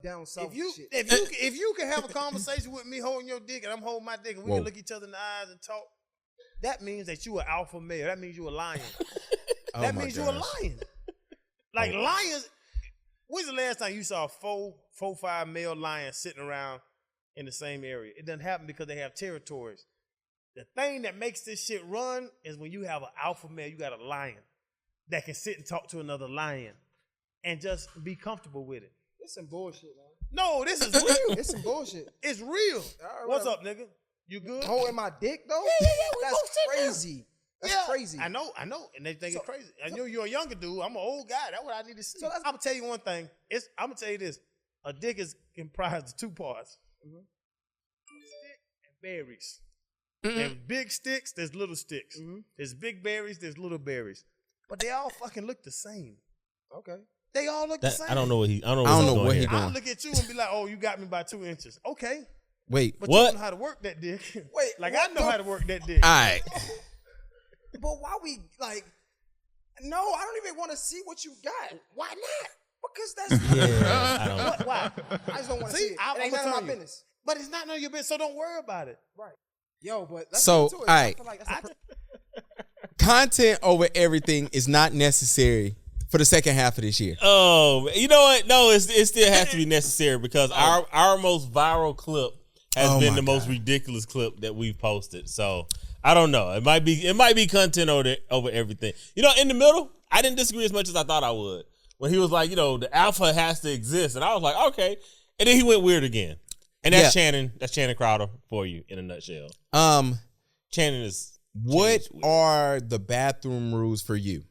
down south shit. If you can have a conversation with me holding your dick and I'm holding my dick and we can look each other in the eyes and talk, that means that you an alpha male. That means you a lion. That means you a lion. Like lions. When's the last time you saw 5 male lions sitting around in the same area? It doesn't happen because they have territories. The thing that makes this shit run is when you have an alpha male, you got a lion that can sit and talk to another lion and just be comfortable with it. It's some bullshit, man. No, this is real. It's some bullshit. It's real. What's up, nigga? You good? Holding my dick, though? Yeah, that's crazy. That's crazy. I know. And they think it's crazy. I know you're a younger dude. I'm an old guy. That's what I need to see. So I'm going to tell you one thing. I'm going to tell you this. A dick is comprised of 2 parts. Mm-hmm. Stick and berries. Mm-hmm. There's big sticks, there's little sticks. Mm-hmm. There's big berries, there's little berries. But they all fucking look the same. Okay. They all look the same. I don't know what he's doing. I'll look at you and be like, oh, you got me by 2 inches. Okay. Wait, but what? you don't know how to work that dick. Wait, like I know how to work that dick. All right. But why we like? No, I don't even want to see what you got. Why not? Because that's I don't know. Why? I just don't want to see it. It ain't none of my business. But it's not none of your business, so don't worry about it. Right. Yo, but let's so get to it. all right. Content over everything is not necessary for the second half of this year. Oh, you know what? No, it still has to be necessary because our most viral clip has been the most ridiculous clip that we've posted. So I don't know. It might be content over everything. You know, in the middle, I didn't disagree as much as I thought I would. When he was like, you know, the alpha has to exist. And I was like, okay. And then he went weird again. And that's Channing Crowder for you in a nutshell. Channing is what are the bathroom rules for you?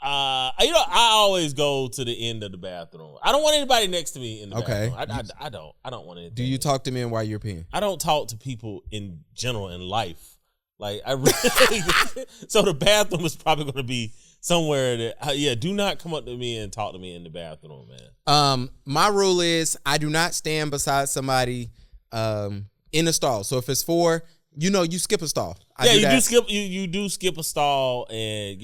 I always go to the end of the bathroom. I don't want anybody next to me in the bathroom. I don't want anything. Do you talk to men while you're peeing? I don't talk to people in general in life. Like I really so the bathroom is probably going to be somewhere that do not come up to me and talk to me in the bathroom, man. My rule is I do not stand beside somebody in a stall. So if it's 4, you skip a stall. You do skip a stall, and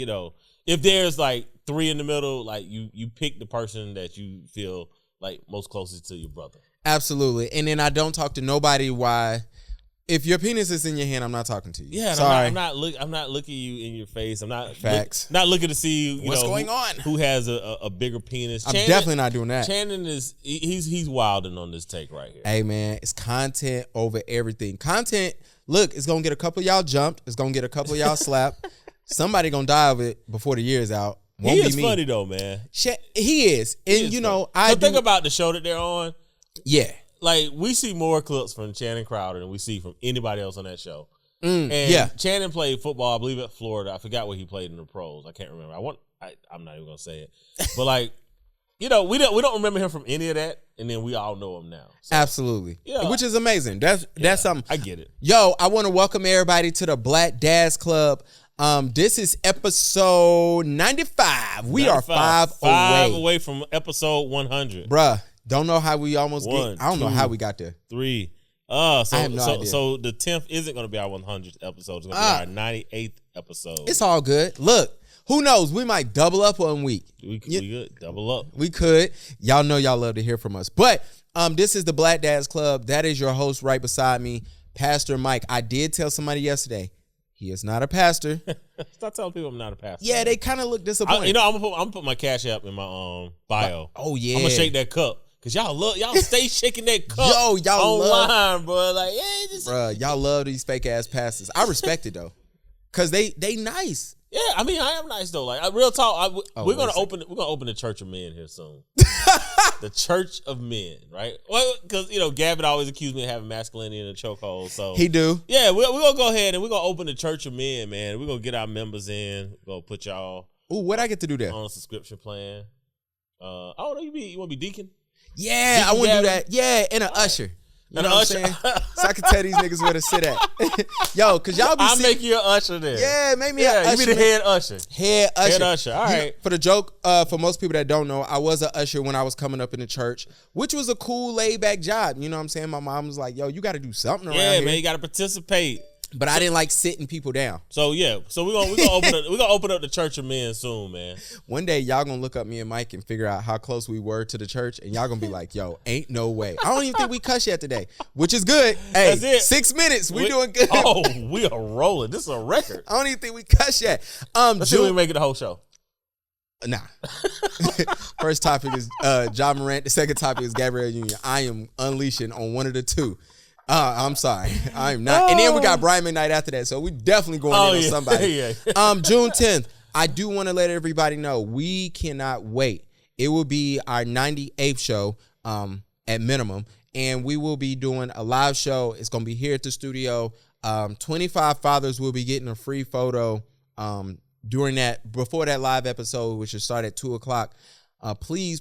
if there's like 3 in the middle, like you pick the person that you feel like most closest to your brother. Absolutely. And then I don't talk to nobody if your penis is in your hand, I'm not talking to you. Yeah, sorry. I'm not looking you in your face. I'm not not looking to see what's going on. Who has a bigger penis. I'm definitely not doing that. Channing he's wilding on this take right here. Hey man, it's content over everything. Content, look, it's gonna get a couple of y'all jumped. It's gonna get a couple of y'all slapped. Somebody gonna die of it before the year's out. Won't he be is me. funny though, man. He is. And I think about the show that they're on. Yeah. Like, we see more clips from Channing Crowder than we see from anybody else on that show. Channing played football, I believe, at Florida. I forgot what he played in the pros. I can't remember. I'm not even going to say it. But, like, we don't remember him from any of that, and then we all know him now. So, absolutely. Which is amazing. That's something. I get it. Yo, I want to welcome everybody to the Black Dads Club. This is episode 95. We are 5 away from episode 100. Bruh. Don't know how we almost I don't know how we got there. 3. I have no idea. So the 10th isn't going to be our 100th episode. It's going to be our 98th episode. It's all good. Look, who knows? We might double up 1 week. We could double up. We could. Y'all know y'all love to hear from us. But this is the Black Dads Club. That is your host right beside me, Pastor Mike. I did tell somebody yesterday, he is not a pastor. Stop telling people I'm not a pastor. Yeah, they kind of look disappointed. I'm gonna put my Cash App in my bio. Oh yeah, I'm gonna shake that cup. Cause y'all stay shaking that cup. Yo, y'all online, bro. Like, bro, y'all love these fake ass pastors. I respect it though, cause they nice. Yeah, I mean, I am nice though. Like, real talk. We're gonna open the Church of Men here soon. The Church of Men, right? Well, because Gavin always accused me of having masculinity in a chokehold. So he do. Yeah, we're gonna go ahead and we're gonna open the Church of Men, man. We're gonna get our members in. We're gonna put y'all. Ooh, what I get to do there on a subscription plan? I don't know. You want to be deacon? Yeah, deacon I want to do that. Yeah, and an usher. You know what I'm saying? So I can tell these niggas where to sit at. Yo, because y'all be I'll make you an usher there. Yeah, make me an usher. You be the head usher. Head usher. All right. For the joke, for most people that don't know, I was an usher when I was coming up in the church, which was a cool, laid-back job. You know what I'm saying? My mom was like, yo, you got to do something around here. Yeah, man, you got to participate. But I didn't like sitting people down. So yeah, so we're gonna open up the Church of Men soon, man. One day y'all gonna look up me and Mike and figure out how close we were to the church, and y'all gonna be like, "Yo, ain't no way." I don't even think we cussed yet today, which is good. Hey, That's it. 6 minutes, we doing good. Oh, we are rolling. This is a record. I don't even think we cussed yet. Let's see if we make it the whole show. Nah. First topic is Ja Morant. The second topic is Gabrielle Union. I am unleashing on one of the two. I'm sorry. I'm not. And then we got Brian Mcknight after that. So we definitely going in on somebody. Yeah. June 10th. I do want to let everybody know we cannot wait. It will be our 98th show at minimum. And we will be doing a live show. It's going to be here at the studio. 25 fathers will be getting a free photo before that live episode, which will start at 2:00. Please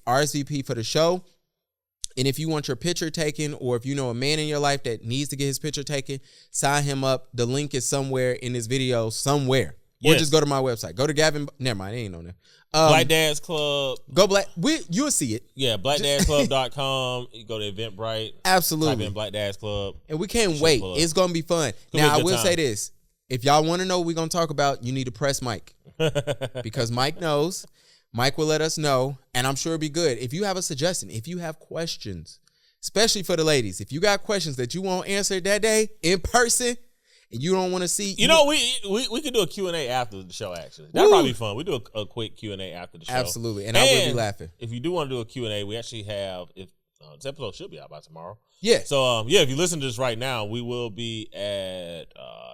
RSVP for the show. And if you want your picture taken, or if you know a man in your life that needs to get his picture taken, sign him up. The link is somewhere in this video, somewhere. Yes. Or just go to my website. Go to Gavin. Never mind, it ain't on there. Black Dads Club. Go Black. You'll see it. Yeah, blackdadsclub.com. You go to Eventbrite. Absolutely. Type in Black Dads Club. And we can't wait. It's going to be fun. Now, I will say this. If y'all want to know what we're going to talk about, you need to press Mike. Because Mike knows. Mike will let us know, and I'm sure it'll be good. If you have a suggestion, if you have questions, especially for the ladies, if you got questions that you won't answer that day in person, and you don't want to see, we could do a Q&A after the show. Actually, that'd probably be fun. We do a quick Q&A after the show. Absolutely, and I will be laughing. If you do want to do a Q&A, we actually have. If this episode should be out by tomorrow. Yeah. So if you listen to this right now, we will be at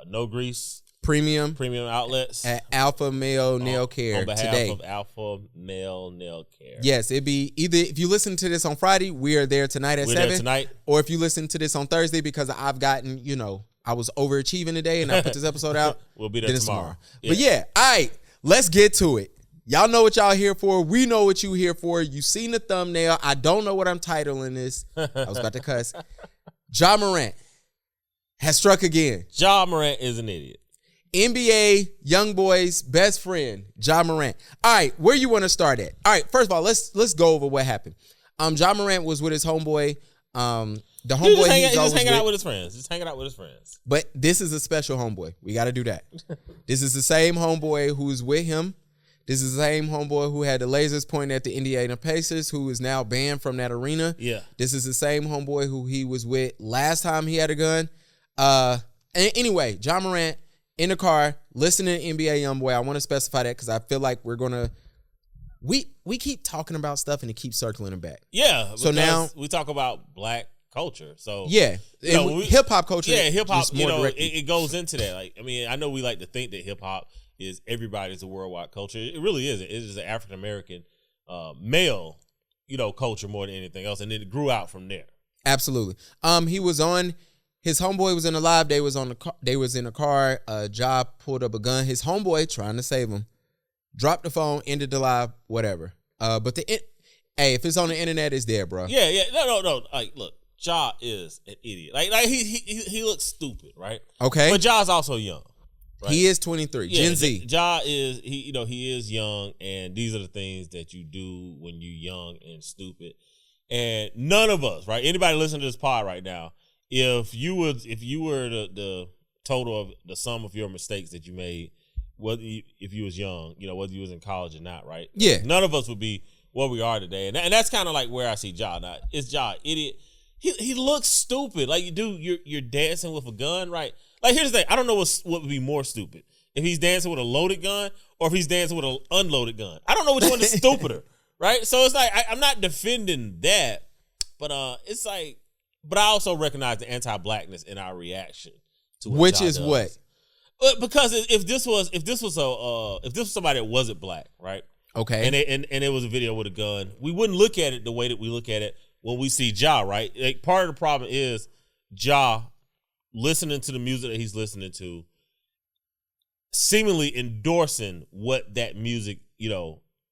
No Grease. Premium outlets at Alpha Male Nail Care on behalf today. of Alpha Male Nail Care. Yes, it'd be either if you listen to this on Friday, we are there tonight at 7. Or if you listen to this on Thursday, because I've gotten, I was overachieving today and I put this episode out. We'll be there tomorrow. Yeah. But all right, let's get to it. Y'all know what y'all here for. We know what you here for. You seen the thumbnail. I don't know what I'm titling this. I was about to cuss. Ja Morant has struck again. Ja Morant is an idiot. NBA young boy's best friend, Ja Morant. All right, where you want to start at? All right, first of all, let's go over what happened. Ja Morant was with his homeboy. The homeboy he's just hanging out with his friends. Just hanging out with his friends. But this is a special homeboy. We got to do that. This is the same homeboy who's with him. This is the same homeboy who had the lasers pointed at the Indiana Pacers, who is now banned from that arena. Yeah. This is the same homeboy who he was with last time he had a gun. Anyway, Ja Morant in the car, listening to NBA Youngboy. I want to specify that because I feel like we're going to we keep talking about stuff and it keeps circling it back. Yeah. So now we talk about black culture. So yeah, hip hop culture. Yeah, hip hop. It goes into that. Like, I mean, I know we like to think that hip hop is everybody's a worldwide culture. It really isn't. It's just an African American male, culture more than anything else, and then it grew out from there. Absolutely. He was on. His homeboy was in the live. They was in a car. Ja pulled up a gun. His homeboy, trying to save him, dropped the phone, ended the live, whatever. But if it's on the internet, it's there, bro. Yeah. No. Like, look, Ja is an idiot. Like he looks stupid, right? Okay. But Ja's also young. Right? He is 23. Yeah, Gen Z. Ja is he is young, and these are the things that you do when you're young and stupid. And none of us, right? Anybody listening to this pod right now, if you were the total of the sum of your mistakes that you made, if you was young, whether you was in college or not, right? Yeah. None of us would be where we are today, and that's kind of like where I see Ja. Now, is Ja idiot? He looks stupid. Like, you're dancing with a gun, right? Like, here's the thing. I don't know what would be more stupid. If he's dancing with a loaded gun or if he's dancing with an unloaded gun. I don't know which one is stupider, right? So it's like, I'm not defending that, but it's like, but I also recognize the anti-blackness in our reaction to what which Ja is does. what? Because if this was somebody that wasn't black, right? Okay. And it was a video with a gun, we wouldn't look at it the way that we look at it when we see Ja, right? Like, part of the problem is Ja listening to the music that he's listening to, seemingly endorsing what that music,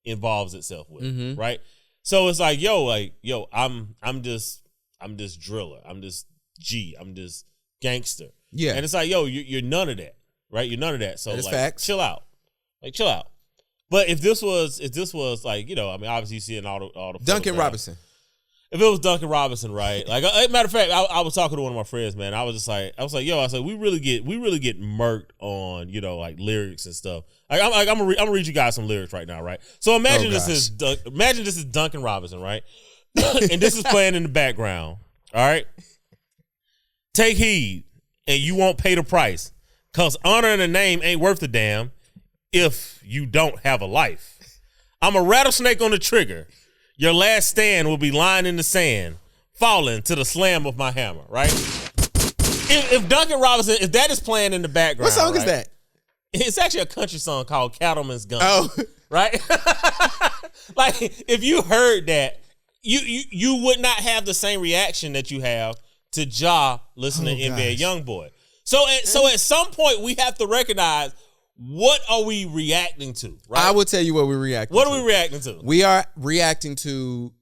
involves itself with, right? So it's like, I'm this driller, I'm this G, I'm this gangster, yeah. And it's like, you're none of that, right? You're none of that. So that is like, facts. chill out. But if this was like, obviously you see in all the Duncan Robinson. if it was Duncan Robinson, right? Like, matter of fact, I was talking to one of my friends, man. I was like, yo, we really get murked on, like lyrics and stuff. I'm gonna read you guys some lyrics right now, right? So imagine this is Duncan Robinson, right? And this is playing in the background. All right. Take heed, and you won't pay the price, cause honor and a name ain't worth a damn if you don't have a life. I'm a rattlesnake on the trigger. Your last stand will be lying in the sand, falling to the slam of my hammer, right? If Duncan Robinson, if that is playing in the background, what song right, is that? It's actually a country song called Cattleman's Gun. Oh. Right? Like, if you heard that, you would not have the same reaction that you have to Ja listening to NBA Youngboy. So at some point, we have to recognize, what are we reacting to? Right? I will tell you what we're reacting to. What are we reacting to? We are reacting to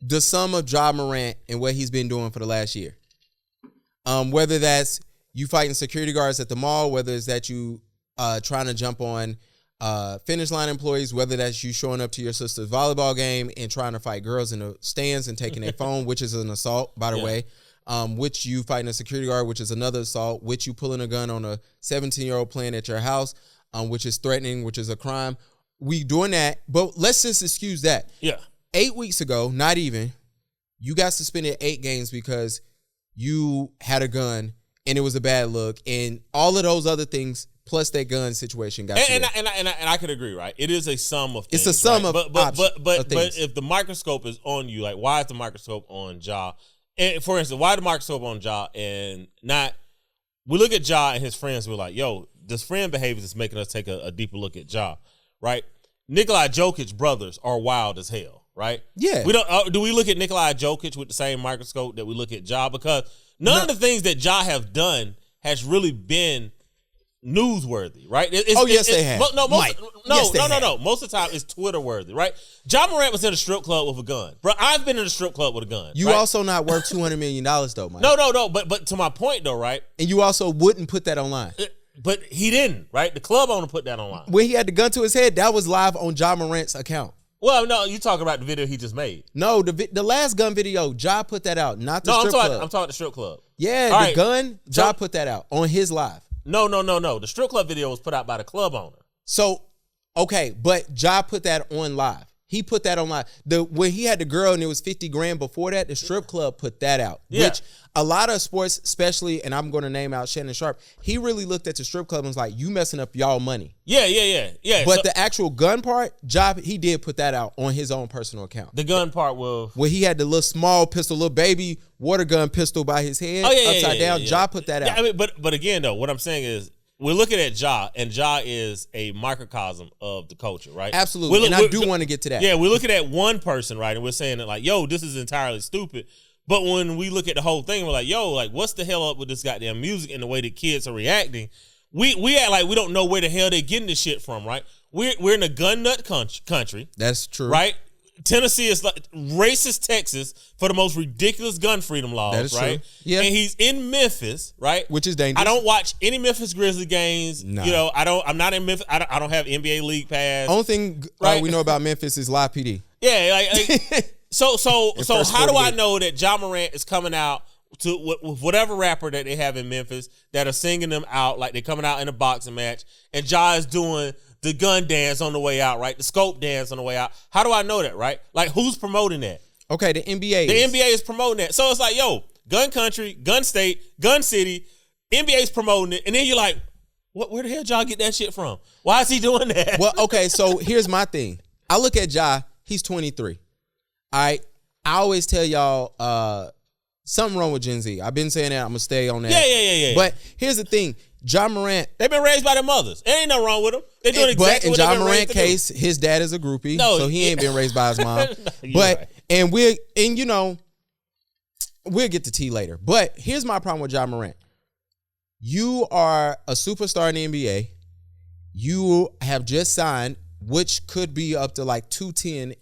the sum of Ja Morant and what he's been doing for the last year. Whether that's you fighting security guards at the mall, whether it's that you trying to jump on finish line employees, whether that's you showing up to your sister's volleyball game and trying to fight girls in the stands and taking their phone, which is an assault, by the way. Which you fighting a security guard, which is another assault, which you pulling a gun on a 17-year-old playing at your house, which is threatening, which is a crime. We doing that, but let's just excuse that. Yeah. 8 weeks ago, not even, you got suspended 8 games because you had a gun and it was a bad look, and all of those other things plus that gun situation got you. And I could agree, right? It is a sum of things. It's a sum right? of but things. if the microscope is on you, like, why is the microscope on Ja? And for instance, why the microscope on Ja and not? We look at Ja and his friends. We're like, yo, this friend behavior is making us take a deeper look at Ja, right? Nikolai Jokic brothers are wild as hell, right? Yeah. We don't. Do we look at Nikolai Jokic with the same microscope that we look at Ja? Because none of the things that Ja have done has really been newsworthy, right? Yes, they have. No. No. Most of the time, it's Twitter worthy, right? Ja Morant was in a strip club with a gun, bro. I've been in a strip club with a gun. You right? also not worth $200 million though, Mike. No. But to my point though, right? And you also wouldn't put that online. But he didn't, right? The club owner put that online. When he had the gun to his head, that was live on Ja Morant's account. Well, no, you talking about the video he just made. No, the last gun video, Ja put that out, not the strip club. I'm talking the strip club. Yeah, All the right. gun, Ja put that out on his live. No. The strip club video was put out by the club owner. So, okay, but Ja put that on live. He put that on live. When he had the girl and it was 50 grand before that, the strip club put that out. Yeah. Which a lot of sports, especially, and I'm going to name out Shannon Sharp, he really looked at the strip club and was like, you messing up y'all money. Yeah. But the actual gun part, Ja, he did put that out on his own personal account. The gun part will... Where he had the little small pistol, little baby water gun pistol by his head, upside down. Ja put that out. Yeah, I mean, but again, though, what I'm saying is, we're looking at Ja, and Ja is a microcosm of the culture, right? Absolutely, and I do want to get to that. Yeah, we're looking at one person, right, and we're saying that, like, yo, this is entirely stupid. But when we look at the whole thing, we're like, yo, like, what's the hell up with this goddamn music and the way that kids are reacting? We act like we don't know where the hell they're getting this shit from, right? We're in a gun nut country. That's true. Right? Tennessee is like racist Texas for the most ridiculous gun freedom laws, that is right? True. Yeah. And he's in Memphis, right? Which is dangerous. I don't watch any Memphis Grizzlies games. Nah. You know, I'm not in Memphis. I don't have NBA League Pass. Only thing we know about Memphis is Live PD. Yeah, like so how do I 48. know that Ja Morant is coming out to with whatever rapper that they have in Memphis that are singing them out like they're coming out in a boxing match, and Ja is doing the gun dance on the way out, right? The scope dance on the way out. How do I know that, right? Like, who's promoting that? Okay, the NBA. The NBA is promoting that. So it's like, yo, gun country, gun state, gun city, NBA's promoting it. And then you're like, where the hell Ja get that shit from? Why is he doing that? Well, okay, so here's my thing. I look at Ja, he's 23. All right, I always tell y'all something wrong with Gen Z. I've been saying that. I'm going to stay on that. Yeah. But here's the thing. Ja Morant. They've been raised by their mothers. There ain't nothing wrong with them. They're doing exactly what they've been raised to do. In Ja Morant case, his dad is a groupie, so he ain't been raised by his mom. No, but right. and you know, we'll get to tea later. But here's my problem with Ja Morant. You are a superstar in the NBA. You have just signed, which could be up to like 210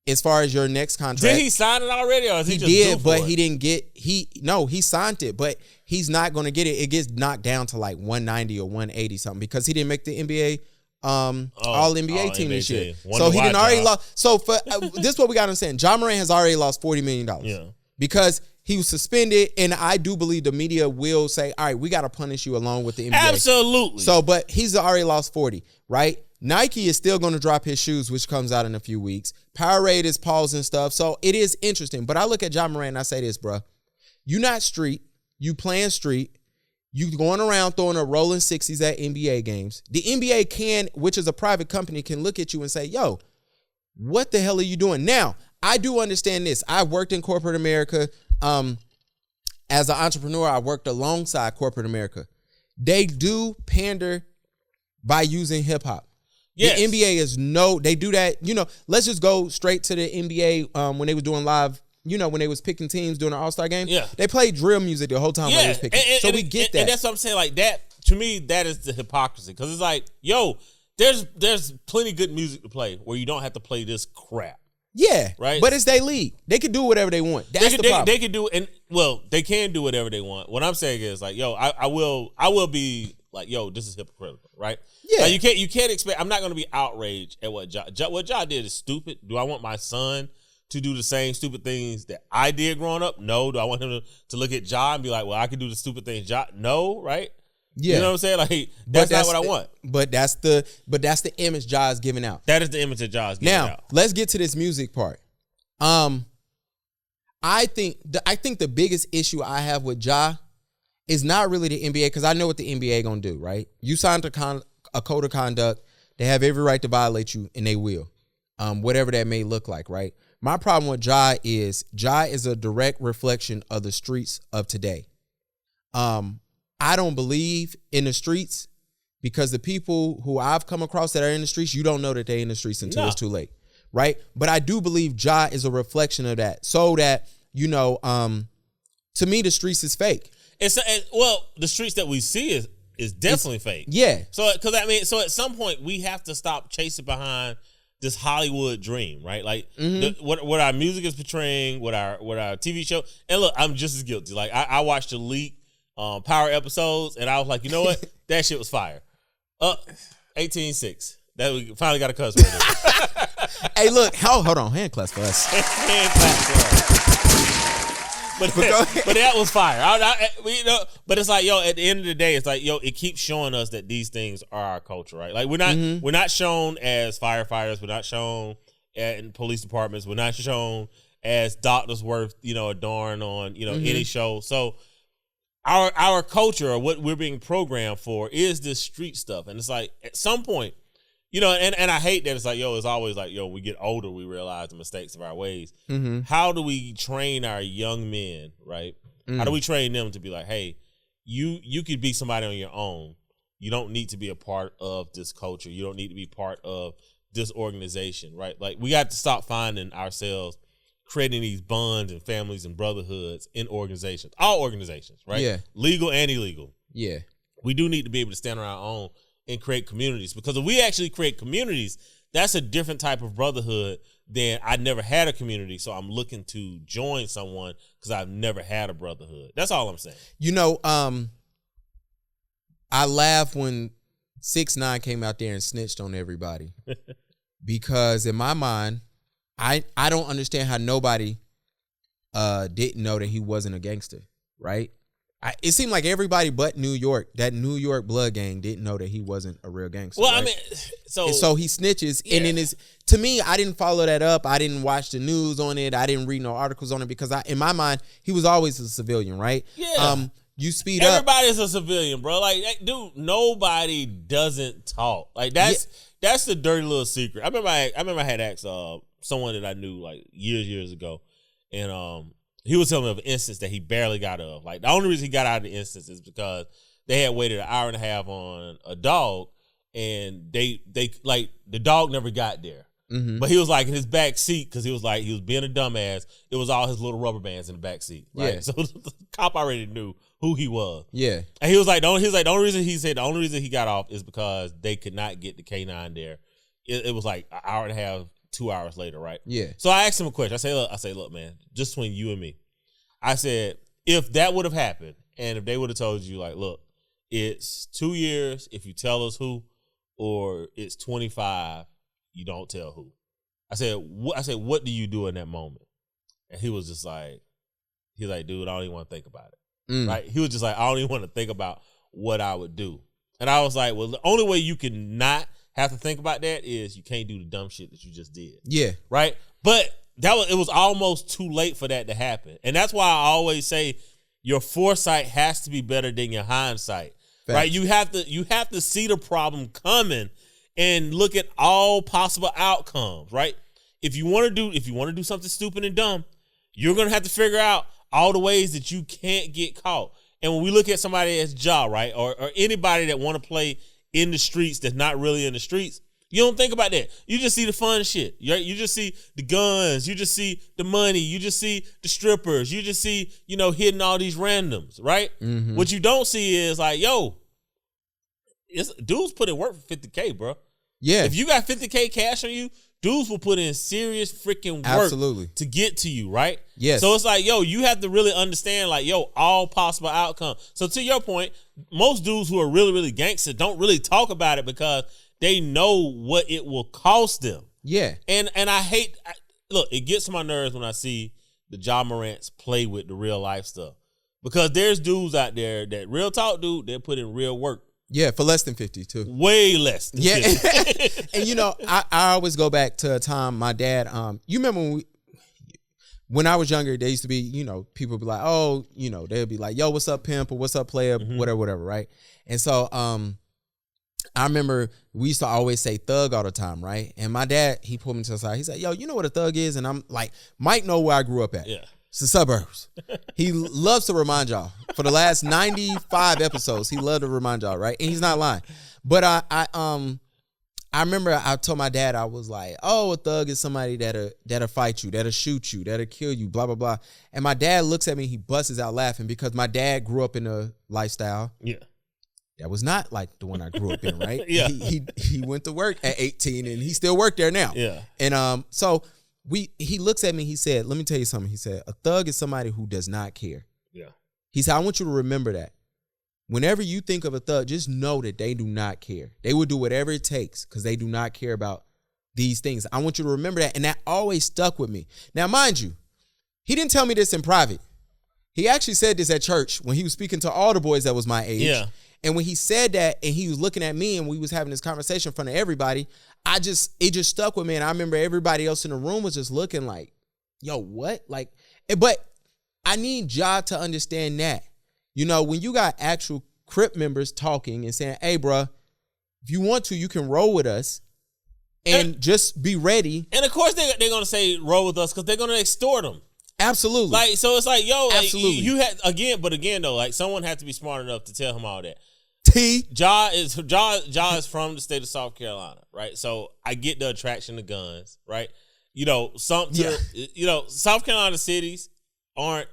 as far as your next contract. Did he sign it already, or is he just did, due but for it? he didn't get he signed it, but he's not going to get it. It gets knocked down to like 190 or 180 something because he didn't make the NBA All NBA team this year. Wonder So he why, didn't already Ja. lost. So for this is what we got to understand. Ja Morant has already lost $40 million. Yeah. Because he was suspended, and I do believe the media will say, all right, we got to punish you along with the NBA. Absolutely. So, but he's already lost 40, right? Nike is still going to drop his shoes, which comes out in a few weeks. Powerade is pausing stuff. So it is interesting. But I look at Ja Morant and I say this, bro. You not street. You playing street. You going around throwing a rolling 60s at NBA games. The NBA can, which is a private company, can look at you and say, yo, what the hell are you doing? Now, I do understand this. I worked in corporate America. As an entrepreneur, I worked alongside corporate America. They do pander by using hip hop. Yes. The NBA they do that. Let's just go straight to the NBA when they was doing live, when they was picking teams during the All-Star game. Yeah. They played drill music the whole time they was picking. So we get that. And that's what I'm saying. Like that, to me, that is the hypocrisy. Because it's like, yo, there's plenty of good music to play where you don't have to play this crap. Yeah. Right. But it's their league. They can do whatever they want. That's the problem. They can do, they can do whatever they want. What I'm saying is like, yo, I will be like, yo, this is hypocritical, right? Yeah. Like, you can't expect. I'm not going to be outraged at what Ja did is stupid. Do I want my son to do the same stupid things that I did growing up? No. Do I want him to look at Ja and be like, well, I can do the stupid things Ja? No, right? Yeah. You know what I'm saying? Like that's not what I want. But that's the image Ja is giving out. That is the image that Ja is giving out. Now, let's get to this music part. I think the biggest issue I have with Ja is not really the NBA, because I know what the NBA gonna do, right? You signed a code of conduct. They have every right to violate you, and they will. Whatever that may look like, right? My problem with Ja is a direct reflection of the streets of today. I don't believe in the streets, because the people who I've come across that are in the streets, you don't know that they're in the streets until it's too late, right? But I do believe Ja is a reflection of that, so that, to me, the streets is fake. The streets that we see is definitely fake. Yeah. So at some point we have to stop chasing behind this Hollywood dream, right? Like what our music is portraying, what our TV show. And look, I'm just as guilty. Like I watched the leak Power episodes, and I was like, you know what? That shit was fire. 18-6. That we finally got a cuss word. Hey, look, hold on, hand claps for us. Hand claps for us. But that was fire. But it's like, yo, at the end of the day, it's like, yo, it keeps showing us that these things are our culture, right? Like we're not shown as firefighters, we're not shown in police departments, we're not shown as doctors worth, adorn on, any show. So our culture, or what we're being programmed for, is this street stuff. And it's like, at some point, and I hate that it's like, yo, it's always like, yo, we get older, we realize the mistakes of our ways. Mm-hmm. How do we train our young men, right? How do we train them to be like, hey, you could be somebody on your own. You don't need to be a part of this culture. You don't need to be part of this organization, right? Like, we got to stop finding ourselves creating these bonds and families and brotherhoods in organizations, all organizations, right? Yeah. Legal and illegal. Yeah. We do need to be able to stand on our own and create communities, because if we actually create communities, that's a different type of brotherhood than I never had a community, so I'm looking to join someone because I've never had a brotherhood. That's all I'm saying. I laughed when 6ix9ine came out there and snitched on everybody because in my mind, I don't understand how nobody didn't know that he wasn't a gangster, right? It seemed like everybody but New York, that New York blood gang, didn't know that he wasn't a real gangster. Well, right? I mean, so he snitches, yeah. and then to me, I didn't follow that up. I didn't watch the news on it. I didn't read no articles on it because in my mind, he was always a civilian, right? Yeah. You speed up. Everybody's a civilian, bro. Like, dude, nobody doesn't talk. Like, that's the dirty little secret. I remember I had asked someone that I knew like years ago, and he was telling me of an instance that he barely got of. Like, the only reason he got out of the instance is because they had waited an hour and a half on a dog, and they like, the dog never got there. Mm-hmm. But he was like in his back seat, because he was being a dumbass. It was all his little rubber bands in the back seat. Right? Yeah. So the cop already knew who he was. Yeah. And he was like, the only reason he got off is because they could not get the K9 there. It was like an hour and a half, 2 hours later, right? Yeah. So I asked him a question. I say, look, man, just between you and me, I said, if that would have happened, and if they would have told you, like, look, it's 2 years if you tell us who, or it's 25, you don't tell who. I said, what do you do in that moment? And he was just like, dude, I don't even want to think about it. Right? He was just like, I don't even want to think about what I would do. And I was like, well, the only way you can not have to think about that is you can't do the dumb shit that you just did. Yeah. Right? But it was almost too late for that to happen. And that's why I always say your foresight has to be better than your hindsight. Facts. Right? You have to see the problem coming and look at all possible outcomes, right? If you want to do something stupid and dumb, you're going to have to figure out all the ways that you can't get caught. And when we look at somebody as Ja, right, or anybody that want to play in the streets that's not really in the streets, you don't think about that. You just see the fun shit. You just see the guns. You just see the money. You just see the strippers. You just see, hitting all these randoms, right? Mm-hmm. What you don't see is like, dudes put in work for $50K, bro. Yeah. If you got $50K cash on you, dudes will put in serious freaking work to get to you, right? Yes. So it's like, you have to really understand, like, all possible outcomes. So to your point, most dudes who are really, really gangster don't really talk about it because they know what it will cost them. Yeah. And I look, it gets to my nerves when I see the Ja Morants play with the real life stuff. Because there's dudes out there that real talk, dude, they put in real work. Yeah, for less than 50 too. Way less than 50. And I always go back to a time my dad, you remember when I was younger, there used to be, people would be like, oh, they'd be like, yo, what's up, pimp, or what's up, player, whatever, right? And so I remember we used to always say thug all the time, right? And my dad, he pulled me to the side. He said, yo, you know what a thug is? And I'm like, Mike know where I grew up at. Yeah. It's the suburbs. He loves to remind y'all. For the last 95 episodes, he loved to remind y'all, right? And he's not lying. But I remember I told my dad, I was like, oh, a thug is somebody that'll fight you, that'll shoot you, that'll kill you, blah, blah, blah. And my dad looks at me, he busts out laughing because my dad grew up in a lifestyle. Yeah. That was not like the one I grew up in, right? Yeah. He went to work at 18 and he still worked there now. Yeah. And so he looks at me, he said, let me tell you something. He said, a thug is somebody who does not care. Yeah. He said, I want you to remember that. Whenever you think of a thug, just know that they do not care. They will do whatever it takes because they do not care about these things. I want you to remember that. And that always stuck with me. Now, mind you, he didn't tell me this in private. He actually said this at church when he was speaking to all the boys that was my age. Yeah. And when he said that and he was looking at me and we was having this conversation in front of everybody, it just stuck with me. And I remember everybody else in the room was just looking like, yo, what? Like, but I need Ja to understand that. When you got actual Crip members talking and saying, hey, bro, if you want to, you can roll with us and just be ready. And of course they're going to say roll with us because they're going to extort them. Absolutely. Like, so it's like, absolutely. You had again though, like someone had to be smart enough to tell him all that. Ja is from the state of South Carolina, right? So I get the attraction to guns, right? South Carolina cities aren't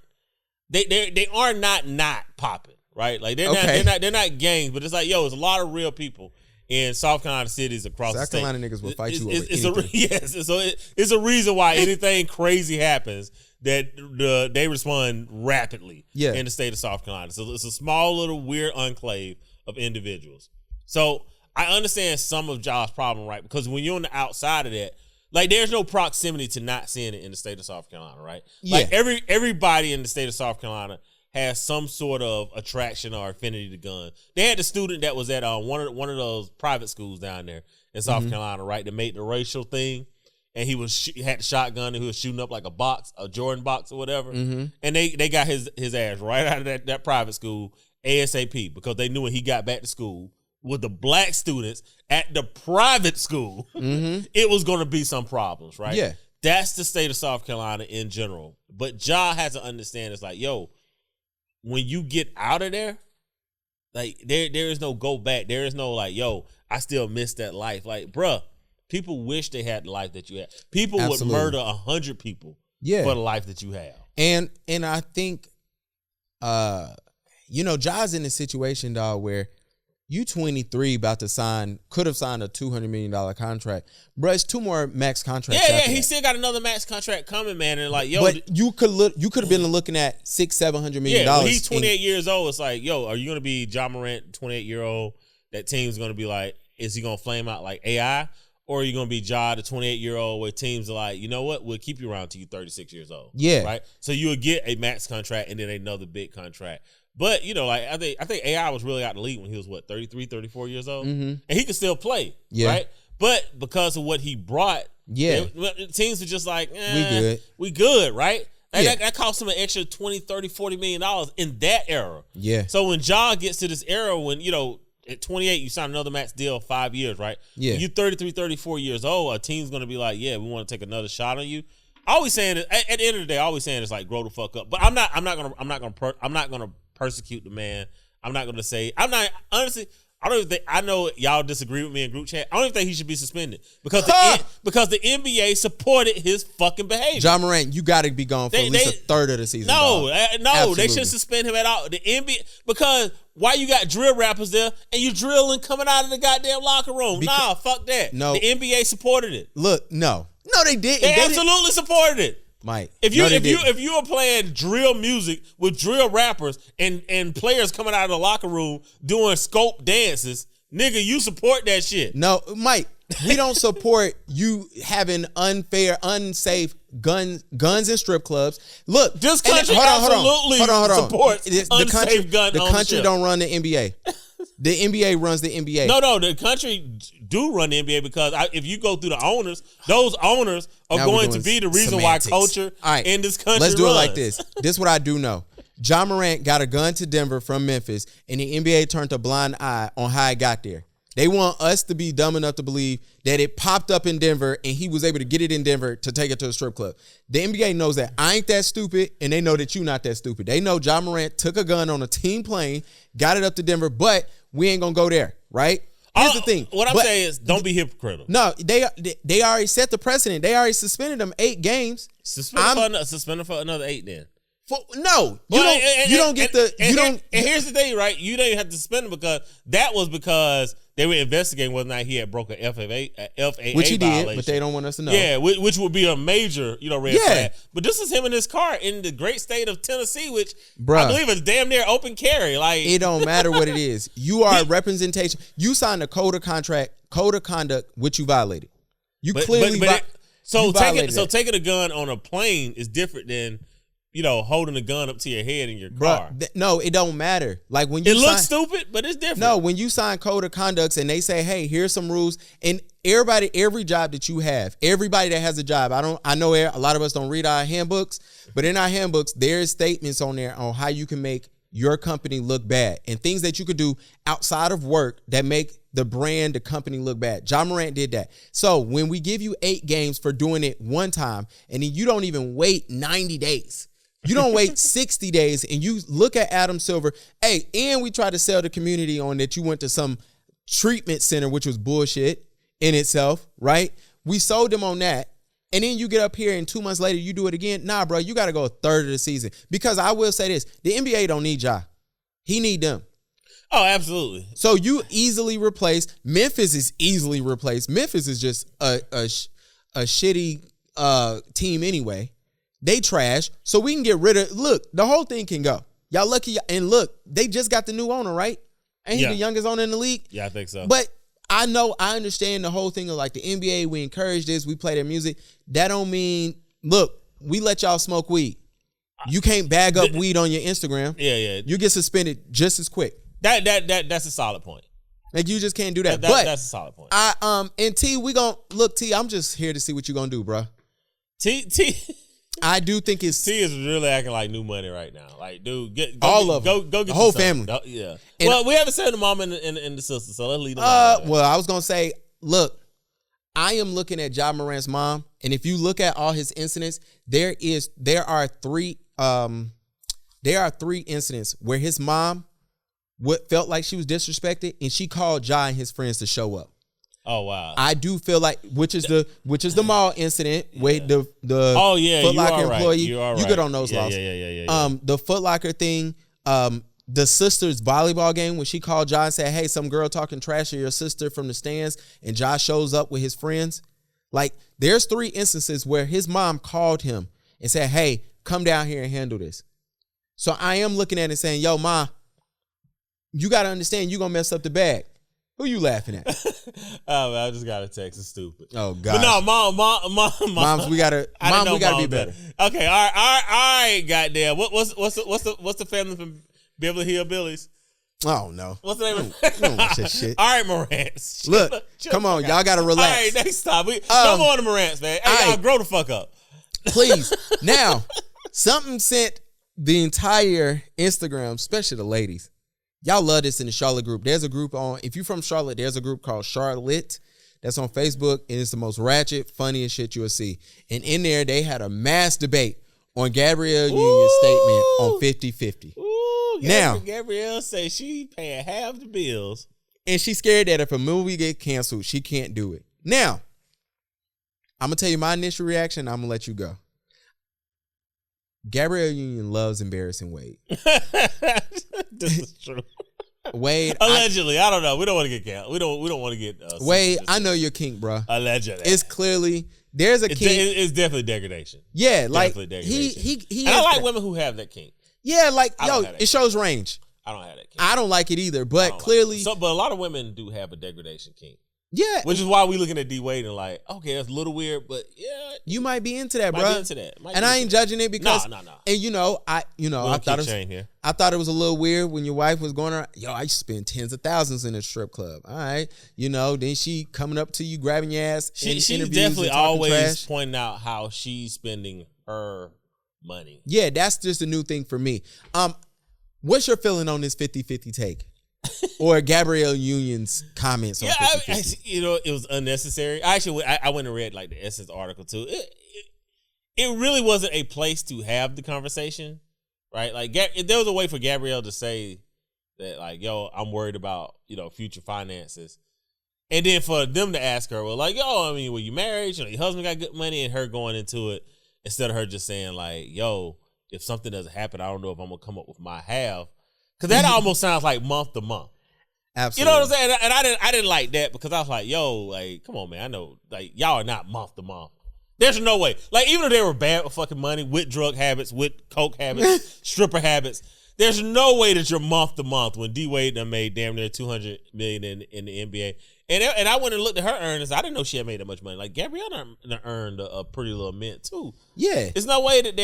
they are not popping, right? Like they're not gangs, but it's like, there's a lot of real people in South Carolina cities across the state. South Carolina niggas will fight you over anything. It's a reason why anything crazy happens that they respond rapidly in the state of South Carolina. So it's a small little weird enclave of individuals. So I understand some of Ja's problem, right? Because when you're on the outside of that, like there's no proximity to not seeing it in the state of South Carolina, right? Yeah. Like everybody in the state of South Carolina has some sort of attraction or affinity to guns. They had the student that was at one of those private schools down there in South Carolina, right? That made the racial thing. And he had the shotgun and he was shooting up like a Jordan box or whatever. Mm-hmm. And they got his ass right out of that private school ASAP because they knew when he got back to school with the black students at the private school, it was going to be some problems, right? Yeah. That's the state of South Carolina in general. But Ja has to understand it's like, when you get out of there, like there is no go back. There is no like, I still miss that life. Like, bruh. People wish they had the life that you had. People would murder 100 people for the life that you have. And I think, Ja's in a situation, dog, where you 23 about to could have signed a $200 million contract. Bro, it's 2 more max contracts. Yeah, he still got another max contract coming, man. And like, but you could have been looking at $600-700 million. Yeah, when he's 28 years old, it's like, are you going to be Ja Morant, 28-year-old? That team's going to be like, is he gonna flame out like AI, or are you gonna be Ja, the 28-year-old, where teams are like, you know what, we'll keep you around till you're 36 years old. Yeah. Right. So you would get a max contract and then another big contract. But like I think AI was really out the league when he was 33, 34 years old, and he could still play. Yeah. Right. But because of what he brought, teams were just like, we good, right? And that cost him an extra $20, $30, $40 million in that era. Yeah. So when Ja gets to this era, when, at 28, you sign another max deal 5 years, right? Yeah. When you're 33, 34 years old, a team's going to be like, yeah, we want to take another shot on you. Always saying it, at the end of the day, always saying it's like, grow the fuck up. But I'm not going to persecute the man. Honestly, I know y'all disagree with me in group chat. I don't even think he should be suspended because the NBA supported his fucking behavior. Ja Morant, you got to be gone for at least a third of the season. No, they shouldn't suspend him at all. The NBA, because why you got drill rappers there and you drilling coming out of the goddamn locker room? Fuck that. No, the NBA supported it. Look, no, they didn't. They absolutely supported it. Mike, if you are playing drill music with drill rappers and players coming out of the locker room doing scope dances, nigga, you support that shit. No, Mike, we don't support you having unfair, unsafe guns in strip clubs. Look, this country absolutely supports unsafe gun ownership. The country don't run the NBA. The NBA runs the NBA. No, the country do run the NBA because if you go through the owners, those owners are going to be the reason why culture in this country Let's do runs. it like this. This is what I do know. Ja Morant got a gun to Denver from Memphis, and the NBA turned a blind eye on how it got there. They want us to be dumb enough to believe that it popped up in Denver and he was able to get it in Denver to take it to a strip club. The NBA knows that I ain't that stupid, and they know that you not that stupid. They know Ja Morant took a gun on a team plane, got it up to Denver, but we ain't going to go there, right? Here's the thing. What I'm saying is don't be hypocritical. No, they already set the precedent. They already suspended them 8 games. Suspend for another 8 then. You don't get the. And here's the thing, right? You don't even have to suspend him because they were investigating whether or not he had broken FAA which he violation. did, but they don't want us to know. Yeah, which would be a major, red flag. But this is him in his car in the great state of Tennessee, which I believe is damn near open carry. Like, it don't matter what it is. You are representation. You signed a code of conduct, which you violated. You clearly taking a gun on a plane is different than holding a gun up to your head in your car. No, it don't matter. Like when you looks stupid, but it's different. No, when you sign code of conducts and they say, "Hey, here's some rules," and every job that you have, everybody that has a job, I know a lot of us don't read our handbooks, but in our handbooks, there's statements on there on how you can make your company look bad and things that you could do outside of work that make the brand, the company look bad. Ja Morant did that. So when we give you 8 games for doing it one time, and then you don't even wait 90 days. You don't wait 60 days and you look at Adam Silver. Hey, and we try to sell the community on that you went to some treatment center, which was bullshit in itself, right? We sold them on that. And then you get up here and 2 months later, you do it again. Nah, bro, you got to go a third of the season. Because I will say this, the NBA don't need Ja. He need them. Oh, absolutely. So you easily replace. Memphis is easily replaced. Memphis is just a shitty team anyway. They trash, so we can get rid of. Look, the whole thing can go. Y'all lucky, and look, they just got the new owner, right? Ain't he the youngest owner in the league? Yeah, I think so. But I understand the whole thing of like the NBA. We encourage this. We play their music. That don't mean. Look, we let y'all smoke weed. You can't bag up weed on your Instagram. Yeah. You get suspended just as quick. That's a solid point. Like you just can't do that. But that's a solid point. And T, we gonna look. T, I'm just here to see what you gonna do, bro. T. I do think T is really acting like new money right now. Like, dude, go get the whole family. Yeah. Well, we haven't said the mom and the sister, so let's leave them. Well, I was gonna say, look, I am looking at Ja Morant's mom, and if you look at all his incidents, there are 3 incidents where his mom felt like she was disrespected, and she called Ja and his friends to show up. Oh wow! I do feel like which is the mall incident where the Foot Locker employee. You good on those laws? Yeah. The Foot Locker thing. The sister's volleyball game when she called Ja and said, "Hey, some girl talking trash to your sister from the stands," and Ja shows up with his friends. Like there's 3 instances where his mom called him and said, "Hey, come down here and handle this." So I am looking at it and saying, "Yo, ma, you got to understand, you gonna mess up the bag." Who you laughing at? I just got a text. It's stupid. Oh God. But no, moms, we gotta be better. Okay, all right, goddamn. What's the family from Beverly Hillbillies? Oh no. What's the name of You don't watch that shit. All right, Morants. Look, come on, y'all gotta relax. All right, next time. No more on the Morants, man. Hey, y'all grow the fuck up. Please. Now, something sent the entire Instagram, especially the ladies. Y'all love this in the Charlotte group. There's a group if you're from Charlotte, there's a group called Charlotte that's on Facebook, and it's the most ratchet, funniest shit you'll see. And in there, they had a mass debate on Gabrielle Union's statement on 50-50. Now, Gabrielle say she paying half the bills. And she's scared that if a movie get canceled, she can't do it. Now, I'm going to tell you my initial reaction. I'm going to let you go. Gabrielle Union loves embarrassing Wade. This is true. Wade, allegedly, I don't know. We don't want to get canceled. We don't want to get Wade. I know your kink, bro. Allegedly, it's clearly there's a kink. It's definitely degradation. Yeah, like definitely degradation. He. And I like women who have that kink. Yeah, like it shows range. I don't have that kink. I don't like it either, but clearly, but a lot of women do have a degradation kink. Yeah, which is why we looking at D Wade and like, okay, that's a little weird, but yeah, you might be into that, bro. And I ain't judging it because, no. And I thought it was a little weird when your wife was going around. Yo, I used to spend tens of thousands in a strip club. All right, then she coming up to you, grabbing your ass. She's definitely always pointing out how she's spending her money. Yeah, that's just a new thing for me. What's your feeling on this 50-50 take? Or Gabrielle Union's comments on 50-50? It was unnecessary. I went and read like the Essence article too. It really wasn't a place to have the conversation, right? Like there was a way for Gabrielle to say that, like, yo, I'm worried about future finances, and then for them to ask her, well, like, yo, I mean, were you married? Your husband got good money, and her going into it instead of her just saying like, yo, if something doesn't happen, I don't know if I'm gonna come up with my half. Because that almost sounds like month to month. Absolutely. You know what I'm saying? And I didn't like that because I was like, yo, like, come on, man. I know, like, y'all are not month to month. There's no way. Like, even if they were bad with fucking money, with drug habits, with coke habits, stripper habits, there's no way that you're month to month when D Wade done made damn near $200 million in the NBA. And I went and looked at her earnings. I didn't know she had made that much money. Like, Gabrielle done earned a pretty little mint too. Yeah. There's no way that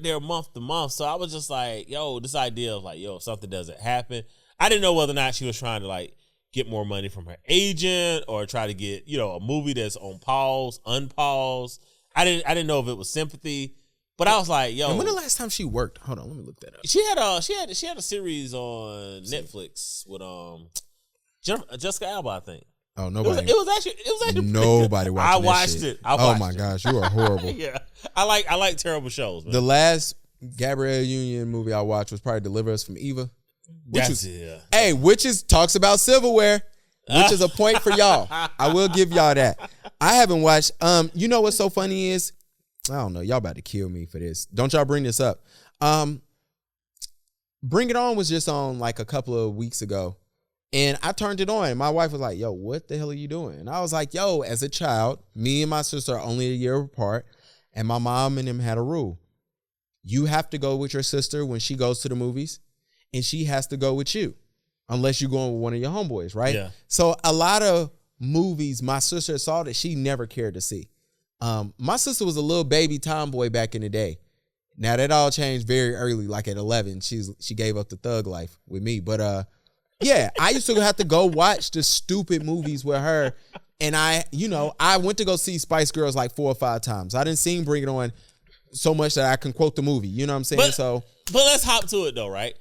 they're month to month. So I was just like, yo, this idea of like, yo, if something doesn't happen. I didn't know whether or not she was trying to like get more money from her agent or try to get, a movie that's on pause, unpause. I didn't know if it was sympathy. But I was like, yo. And when the last time she worked? Hold on, let me look that up. She had a series on Netflix with Jessica Alba, I think. Oh, nobody. It was actually nobody watched it. I watched it. Oh my gosh, you are horrible. Yeah. I like terrible shows, man. The last Gabrielle Union movie I watched was probably Deliver Us from Eva. Which talks about silverware, which is a point for y'all. I will give y'all that. I haven't watched you know what's so funny is, I don't know, y'all about to kill me for this. Don't y'all bring this up. Bring It On was just on like a couple of weeks ago. And I turned it on. My wife was like, yo, what the hell are you doing? And I was like, yo, as a child, me and my sister are only a year apart. And my mom and them had a rule. You have to go with your sister when she goes to the movies. And she has to go with you. Unless you're going with one of your homeboys, right? Yeah. So a lot of movies my sister saw that she never cared to see. My sister was a little baby tomboy back in the day. Now that all changed very early, like at 11. She gave up the thug life with me. But yeah, I used to have to go watch the stupid movies with her. And I went to go see Spice Girls like 4 or 5 times. I didn't see Bring It On so much that I can quote the movie. You know what I'm saying? But let's hop to it though, right?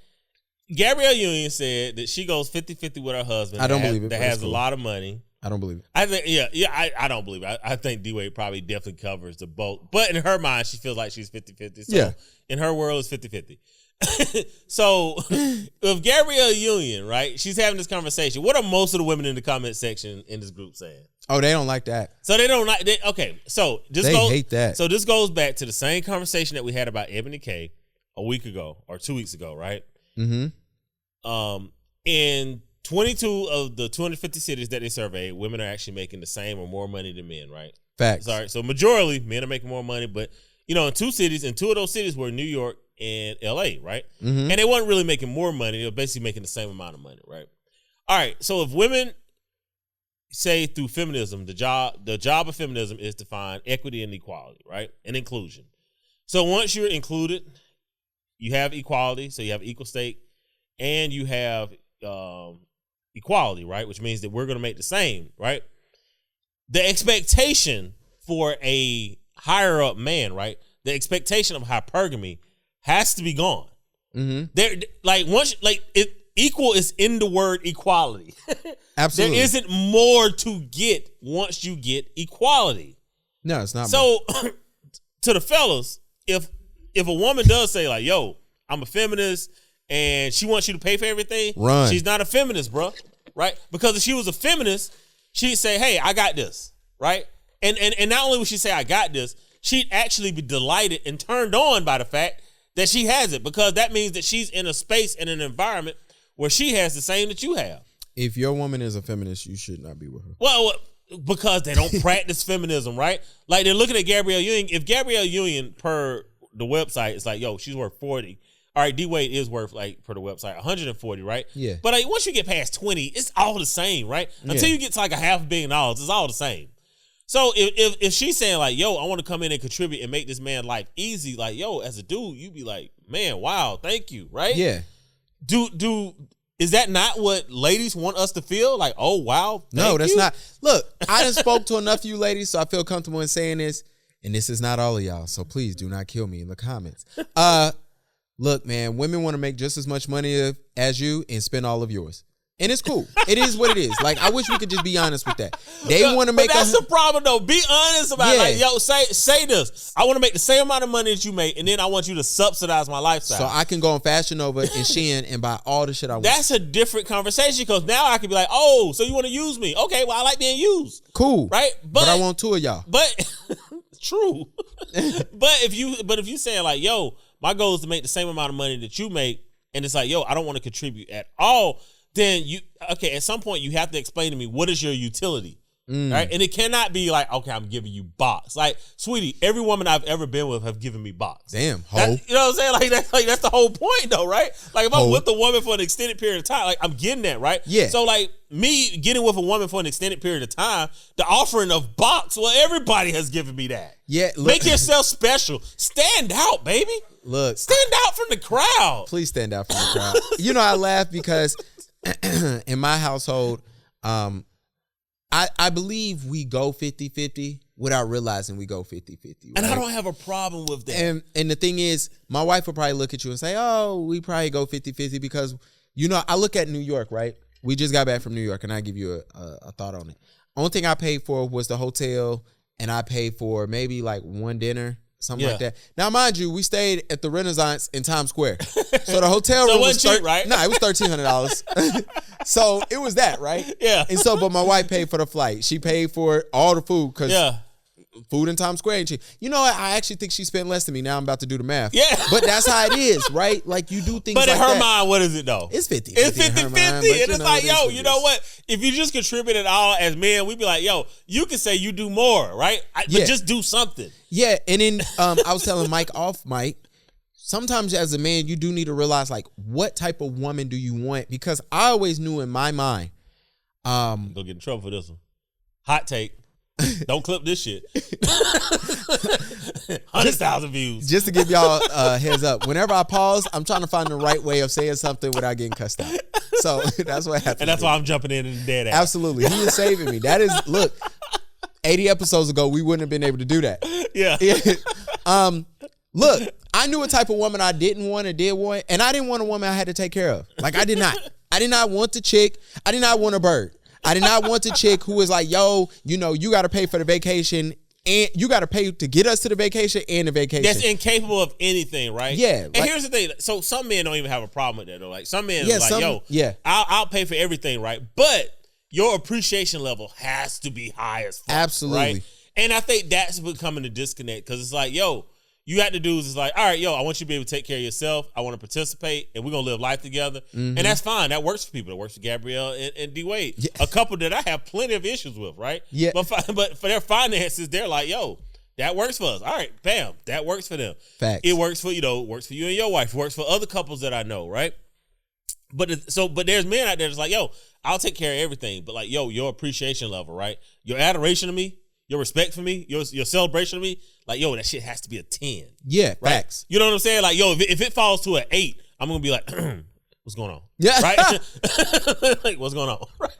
Gabrielle Union said that she goes 50-50 with her husband. I don't believe it. That has a lot of money. I don't believe it. I think, I don't believe it. I think D-Wade probably definitely covers the both. But in her mind, she feels like she's 50-50. So yeah. In her world, it's 50-50. So with Gabrielle Union, right, she's having this conversation. What are most of the women in the comment section in this group saying? Oh, they don't like that. So they don't like that. Okay, so they hate that. So this goes back to the same conversation that we had about Ebony K a week ago or 2 weeks ago, right? Mm-hmm. In 22 of the 250 cities that they surveyed, women are actually making the same or more money than men, right? Facts. Sorry. So majority, men are making more money, but in 2 cities, and 2 of those cities were New York and LA, right? Mm-hmm. And they weren't really making more money. They were basically making the same amount of money, right? All right. So if women say through feminism, the job of feminism is to find equity and equality, right? And inclusion. So once you're included, you have equality, so you have equal stake, and you have equality, right? Which means that we're going to make the same, right? The expectation for a higher up man, right? The expectation of hypergamy has to be gone. Equal is in the word equality. Absolutely. There isn't more to get once you get equality. No, it's not. So to the fellas, if a woman does say like, yo, I'm a feminist and she wants you to pay for everything, run. She's not a feminist, bro. Right? Because if she was a feminist, she'd say, hey, I got this. Right? And not only would she say I got this, she'd actually be delighted and turned on by the fact that she has it, because that means that she's in a space and an environment where she has the same that you have. If your woman is a feminist, you should not be with her. Well, because they don't practice feminism, right? Like they're looking at Gabrielle Union. If Gabrielle Union, per the website, it's like, yo, she's worth 40. All right, D-Wade is worth, like, per the website, 140, right? Yeah. But like, once you get past 20, it's all the same, right? Until you get to like $500 million, it's all the same. So if she's saying like, yo, I want to come in and contribute and make this man life easy, like, yo, as a dude, you be like, man, wow, thank you, right? Yeah. Is that not what ladies want us to feel? Like, oh, wow, no, that's you? not. Look, I done spoke to enough of you ladies, so I feel comfortable in saying this, and this is not all of y'all, so please do not kill me in the comments. Look, man, women want to make just as much money as you and spend all of yours. And it's cool. It is what it is. Like, I wish we could just be honest with that. They want to make. But that's the problem, though. Be honest about it. Like, yo, say this. I want to make the same amount of money that you make, and then I want you to subsidize my lifestyle, so I can go on Fashion Nova and Shein and buy all the shit I want. That's a different conversation, because now I can be like, oh, so you want to use me? Okay, well, I like being used. Cool, right? But I want two of y'all. But true. but if you saying like, yo, my goal is to make the same amount of money that you make, and it's like, yo, I don't want to contribute at all, then at some point you have to explain to me, what is your utility? Right? And it cannot be like, okay, I'm giving you box. Like, sweetie, every woman I've ever been with have given me box. Damn, hoe. You know what I'm saying? Like that's the whole point, though, right? Like, if I'm with a woman for an extended period of time, like, I'm getting that, right? Yeah. So like, me getting with a woman for an extended period of time, the offering of box, well, everybody has given me that. Yeah. Look, make yourself special. Stand out, baby. Look. Stand out from the crowd. Please stand out from the crowd. You know, I laugh because in my household, I believe we go 50-50 without realizing we go 50-50. Right? And I don't have a problem with that. And the thing is, my wife will probably look at you and say, oh, we probably go 50-50 because, you know, I look at New York, right? We just got back from New York, and I give you a thought on it. Only thing I paid for was the hotel, and I paid for maybe like one dinner, something like that. Now, mind you, we stayed at the Renaissance in Times Square. So the hotel room was cheap, right? No, it was $1,300. So it was that, right? Yeah. And so, but my wife paid for the flight. She paid for all the food because food in Times Square ain't cheap. You know what? I actually think she spent less than me. Now I'm about to do the math. Yeah. But that's how it is, right? Like, you do things like that. But in her mind, what is it, though? It's 50-50. It's 50-50. And it's like, yo, you know what? If you just contribute at all as men, we'd be like, yo, you can say you do more, right? But just do something. Yeah. And then I was telling Mike off mic, sometimes as a man, you do need to realize, like, what type of woman do you want? Because I always knew in my mind. Don't get in trouble for this one. Hot take. Don't clip this shit. 100,000 views. Just to give y'all a heads up, whenever I pause, I'm trying to find the right way of saying something without getting cussed out. So that's what happens. And that's why I'm jumping in and dead ass. Absolutely. He is saving me. That is, look, 80 episodes ago, we wouldn't have been able to do that. Yeah. Look, I knew a type of woman I didn't want or did want, and I didn't want a woman I had to take care of. Like, I did not. I did not want the chick. I did not want a bird. I did not want the chick who was like, yo, you know, you got to pay for the vacation, and you got to pay to get us to the vacation and the vacation. That's incapable of anything, right? Yeah. And here's the thing. So some men don't even have a problem with that, though. Like, some men are like, I'll pay for everything, right? But your appreciation level has to be high as fuck. Absolutely. Right? And I think that's becoming a disconnect, because it's like, yo, you have to do is like, all right, yo, I want you to be able to take care of yourself. I want to participate, and we're going to live life together. Mm-hmm. And that's fine. That works for people. That works for Gabrielle and D-Wade. Yeah. A couple that I have plenty of issues with, right? Yeah. But for their finances, they're like, yo, that works for us. All right, bam. That works for them. Facts. It works for, works for you and your wife. It works for other couples that I know, right? But there's men out there that's like, yo, I'll take care of everything. But like, yo, your appreciation level, right? Your adoration of me, your respect for me, your celebration of me, like, yo, that shit has to be a 10. Yeah, right? facts. You know what I'm saying? Like, yo, if it falls to an 8, I'm gonna be like, what's going on? Yeah. Right? Like, what's going on? Right?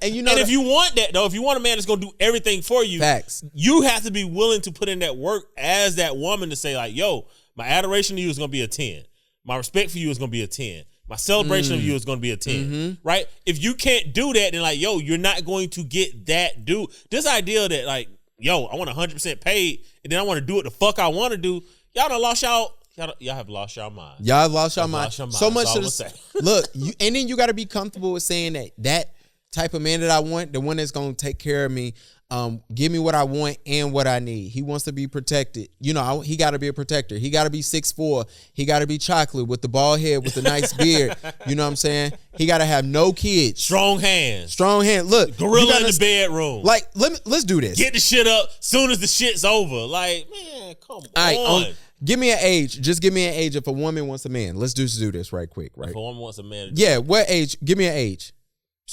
And you know, and if you want that though, if you want a man that's gonna do everything for you, facts. You have to be willing to put in that work as that woman to say, like, yo, my adoration of you is gonna be a 10. My respect for you is gonna be a 10. My celebration of you is going to be a 10, right? If you can't do that, then like, yo, you're not going to get that dude. This idea that like, yo, I want 100% paid, and then I want to do it the fuck I want to do. Y'all done lost y'all have lost y'all mind. Y'all have lost y'all mind. So much to say. Look, and then you got to be comfortable with saying that type of man that I want, the one that's going to take care of me, give me what I want and what I need. He wants to be protected. You know, he got to be a protector. He got to be 6'4". He got to be chocolate with the bald head with the nice beard. You know what I'm saying? He got to have no kids. Strong hands. Look, gorilla in the bedroom. Like, let's do this. Get the shit up soon as the shit's over. Like, man, come on. Give me an age. Just give me an age if a woman wants a man. Let's just do this right quick. Right. If a woman wants a man. Yeah. What age? Give me an age.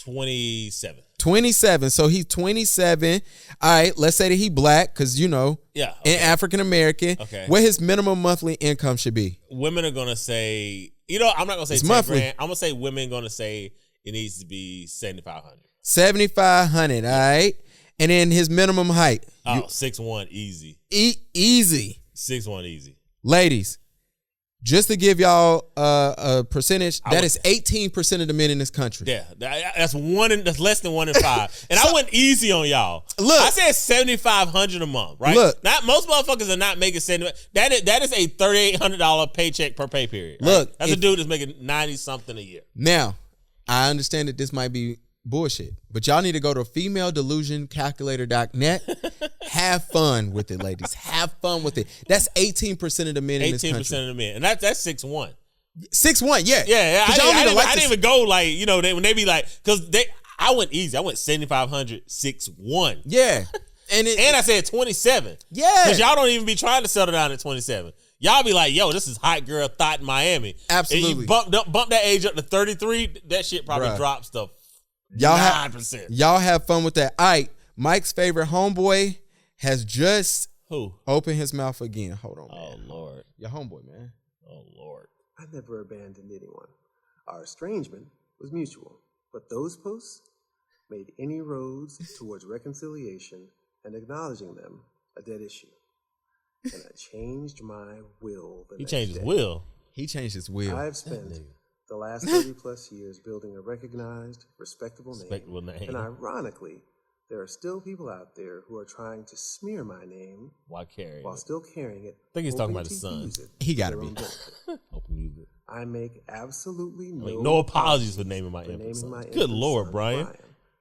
27. 27. So he's 27. All right. Let's say that he black because, you know, yeah, okay. And African American. Okay. What his minimum monthly income should be. Women are going to say, you know, I'm not going to say 10 monthly. grand. I'm going to say women going to say it needs to be 7,500. 7,500. All right. And then his minimum height. 6'1", easy. Easy. 6'1", easy. Ladies, just to give y'all a percentage, that is 18% of the men in this country. Yeah, that's less than 1 in 5. And I went easy on y'all. Look, I said 7,500 a month, right? Look, not most motherfuckers are not making 70. That is a $3,800 paycheck per pay period. Right? Look, that's a dude that's making 90 something a year. Now, I understand that this might be bullshit, but y'all need to go to femaledelusioncalculator.net. Have fun with it, ladies. Have fun with it. That's 18% of the men in this country. 18% of the men, and that's 6'1". 6'1", yeah. Yeah. I didn't even go like, you know, when they be like, because I went easy. I went 7,500, 6'1". Yeah. And I said 27. Yeah. Because y'all don't even be trying to settle down at 27. Y'all be like, yo, this is hot girl thought in Miami. Absolutely. And you bump that age up to 33, that shit probably drops to 9%. Y'all have fun with that. All right, Mike's favorite homeboy has just opened his mouth again. Hold on, man. Oh, Lord. Your homeboy, man. Oh, Lord. I never abandoned anyone. Our estrangement was mutual, but those posts made any roads towards reconciliation and acknowledging them a dead issue. And I changed my will the next day. He changed his will. He changed his will. I've spent the last 30 plus years building a recognized, respectable name. And ironically, there are still people out there who are trying to smear my name while still carrying it. I think he's talking about his son. He got to be. I make absolutely no apologies for naming my infant son. Good Lord, Brian.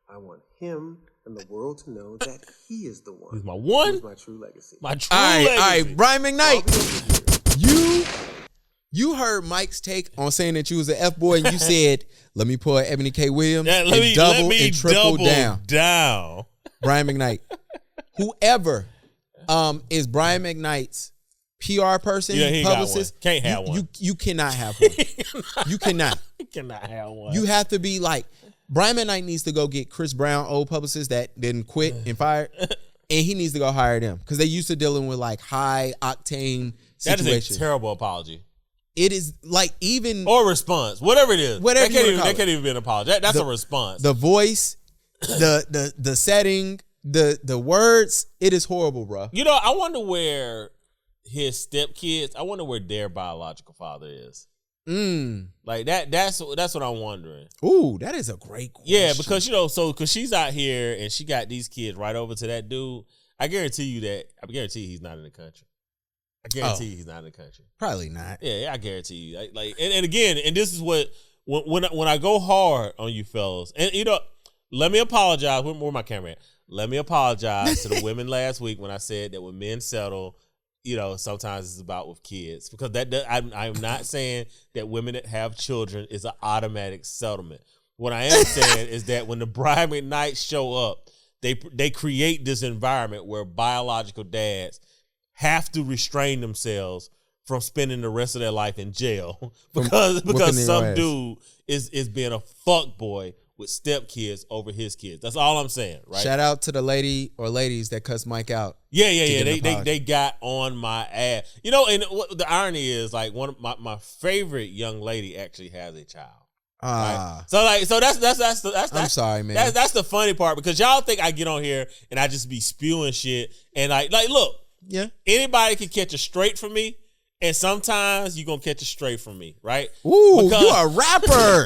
I want him and the world to know that he is the one. He's my one. He's my true legacy. My true legacy. All right, Brian McKnight. You heard Mike's take on saying that you was an F-boy, and you said, let me pull Ebony K. Williams and double and triple down. Brian McKnight. Whoever is Brian McKnight's PR person, publicist, can't have one. You cannot have one. You cannot. You cannot have one. You have to be like, Brian McKnight needs to go get Chris Brown, old publicist that didn't quit and fired, and he needs to go hire them because they used to dealing with like high octane situations. That is a terrible apology. It is like or response, whatever it is. Whatever that can't even be an apology. That's a response. The voice, the setting, the words. It is horrible, bro. You know, I wonder where his stepkids. I wonder where their biological father is. Like that. That's what I'm wondering. Ooh, that is a great question. Yeah, because because she's out here and she got these kids right over to that dude. I guarantee you he's not in the country. I guarantee he's not in the country. Probably not. Yeah, I guarantee you. And again, and this is what when I go hard on you fellas, and you know, let me apologize. Where my camera at? Let me apologize to the women last week when I said that when men settle, you know, sometimes it's about with kids because I'm not saying that women that have children is an automatic settlement. What I am saying is that when the Brian McKnight show up, they create this environment where biological dads have to restrain themselves from spending the rest of their life in jail because some dude is being a fuck boy with stepkids over his kids. That's all I'm saying, right? Shout out to the lady or ladies that cuss Mike out. Yeah. They got on my ass. You know, and what the irony is, like, one of my favorite young lady actually has a child. Right? So that's I'm sorry, man. That's the funny part, because y'all think I get on here and I just be spewing shit, and like look, yeah, anybody can catch a straight from me, and sometimes you gonna catch a straight from me, right? Ooh, you a rapper.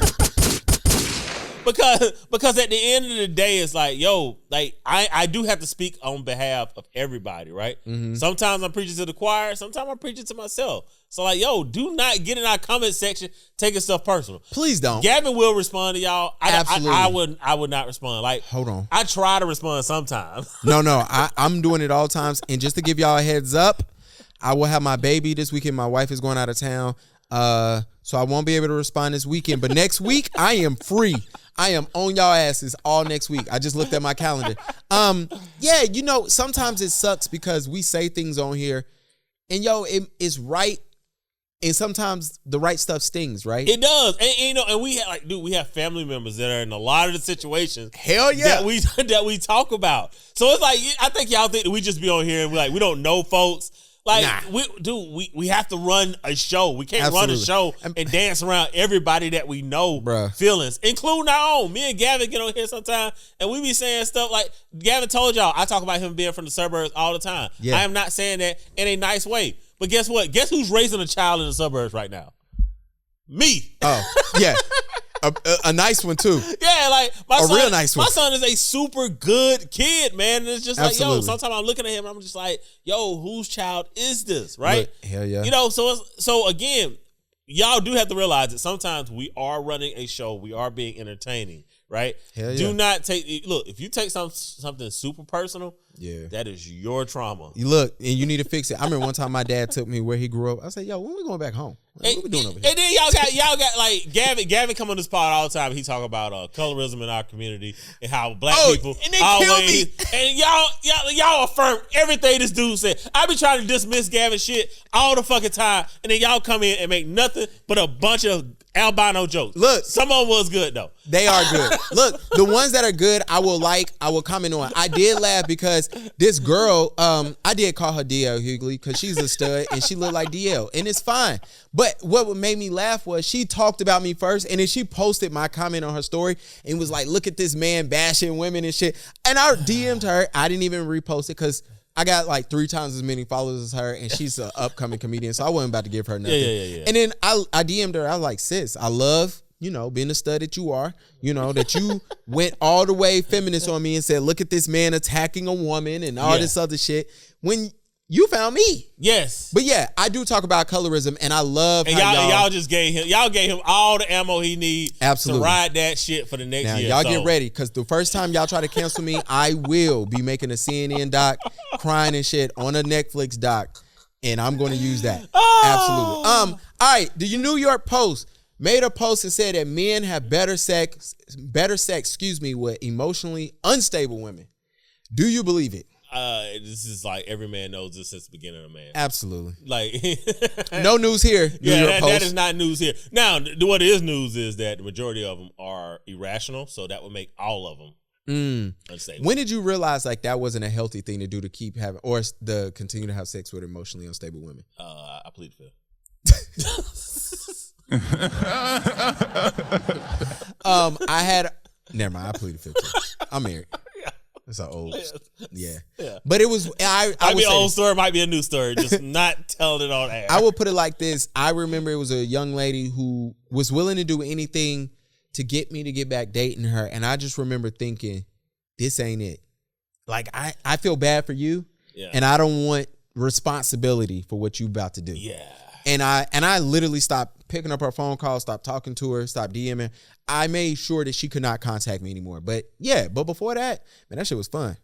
Because at the end of the day, it's like, yo, like I do have to speak on behalf of everybody, right? Mm-hmm. Sometimes I'm preaching to the choir, sometimes I'm preaching to myself. So like, yo, do not get in our comment section taking stuff personal. Please don't. Gavin will respond to y'all. Absolutely. I would not respond. Like, hold on. I try to respond sometimes. No, I'm doing it all times. And just to give y'all a heads up, I will have my baby this weekend. My wife is going out of town. So I won't be able to respond this weekend. But next week, I am free. I am on y'all asses all next week. I just looked at my calendar. Yeah, you know, sometimes it sucks because we say things on here and it's right. And sometimes the right stuff stings, right? It does. And you know, and we have family members that are in a lot of the situations. Hell yeah. That we talk about. So it's like, I think y'all think that we just be on here and we don't know folks. Like, nah. we have to run a show. We can't run a show and dance around everybody that we know feelings, including our own. Me and Gavin get on here sometimes, and we be saying stuff like, Gavin told y'all, I talk about him being from the suburbs all the time. Yeah. I am not saying that in a nice way. But guess what? Guess who's raising a child in the suburbs right now? Me. Oh, yeah. A nice one, too. Yeah, like, real nice one. My son is a super good kid, man. And it's just like, yo, sometimes I'm looking at him and I'm just like, yo, whose child is this, right? Look, hell yeah. You know, so again, y'all do have to realize that sometimes we are running a show. We are being entertaining, right? Hell yeah. Do not look, if you take something super personal, that is your trauma. You look, and you need to fix it. I remember one time my dad took me where he grew up. I said, yo, when we going back home? What we doing over here? And then y'all got like Gavin come on this pod all the time. He talk about colorism in our community and how black people and they always kill me. And y'all affirm everything this dude said. I be trying to dismiss Gavin shit all the fucking time, and then y'all come in and make nothing but a bunch of albino jokes. Look, some of them was good though. They are good. Look, the ones that are good, I will comment on. I did laugh because this girl, I did call her DL Hughley because she's a stud and she looked like DL, and it's fine. But what made me laugh was she talked about me first, and then she posted my comment on her story and was like, look at this man bashing women and shit. And I DM'd her. I didn't even repost it because I got like 3 times as many followers as her, and she's an upcoming comedian, so I wasn't about to give her nothing. Yeah. And then I DM'd her. I was like, sis, I love, being the stud that you are, that you went all the way feminist on me and said, look at this man attacking a woman and all this other shit. When you found me. Yes. But yeah, I do talk about colorism, and I love and how y'all just gave him all the ammo he need to ride that shit for the next now, year. Y'all get ready, because the first time y'all try to cancel me, I will be making a CNN doc, crying and shit on a Netflix doc, and I'm going to use that. Absolutely. All right, the New York Post made a post and said that men have better sex, with emotionally unstable women. Do you believe it? This is like every man knows this since the beginning of man. Absolutely. Like no news here. That is not news here. Now, what is news is that the majority of them are irrational, so that would make all of them unstable. When did you realize like that wasn't a healthy thing to do to keep having or to continue to have sex with emotionally unstable women? I plead fifth. Never mind. I pleaded fifth. I'm married. It's an old, yeah. But it was, I might be an old story, might be a new story, just not telling it on air. I will put it like this. I remember it was a young lady who was willing to do anything to get me to get back dating her. And I just remember thinking, this ain't it. Like, I feel bad for you, and I don't want responsibility for what you about to do. Yeah. And I literally stopped picking up her phone calls, stopped talking to her, stopped DMing. I made sure that she could not contact me anymore. But before that, man, that shit was fun.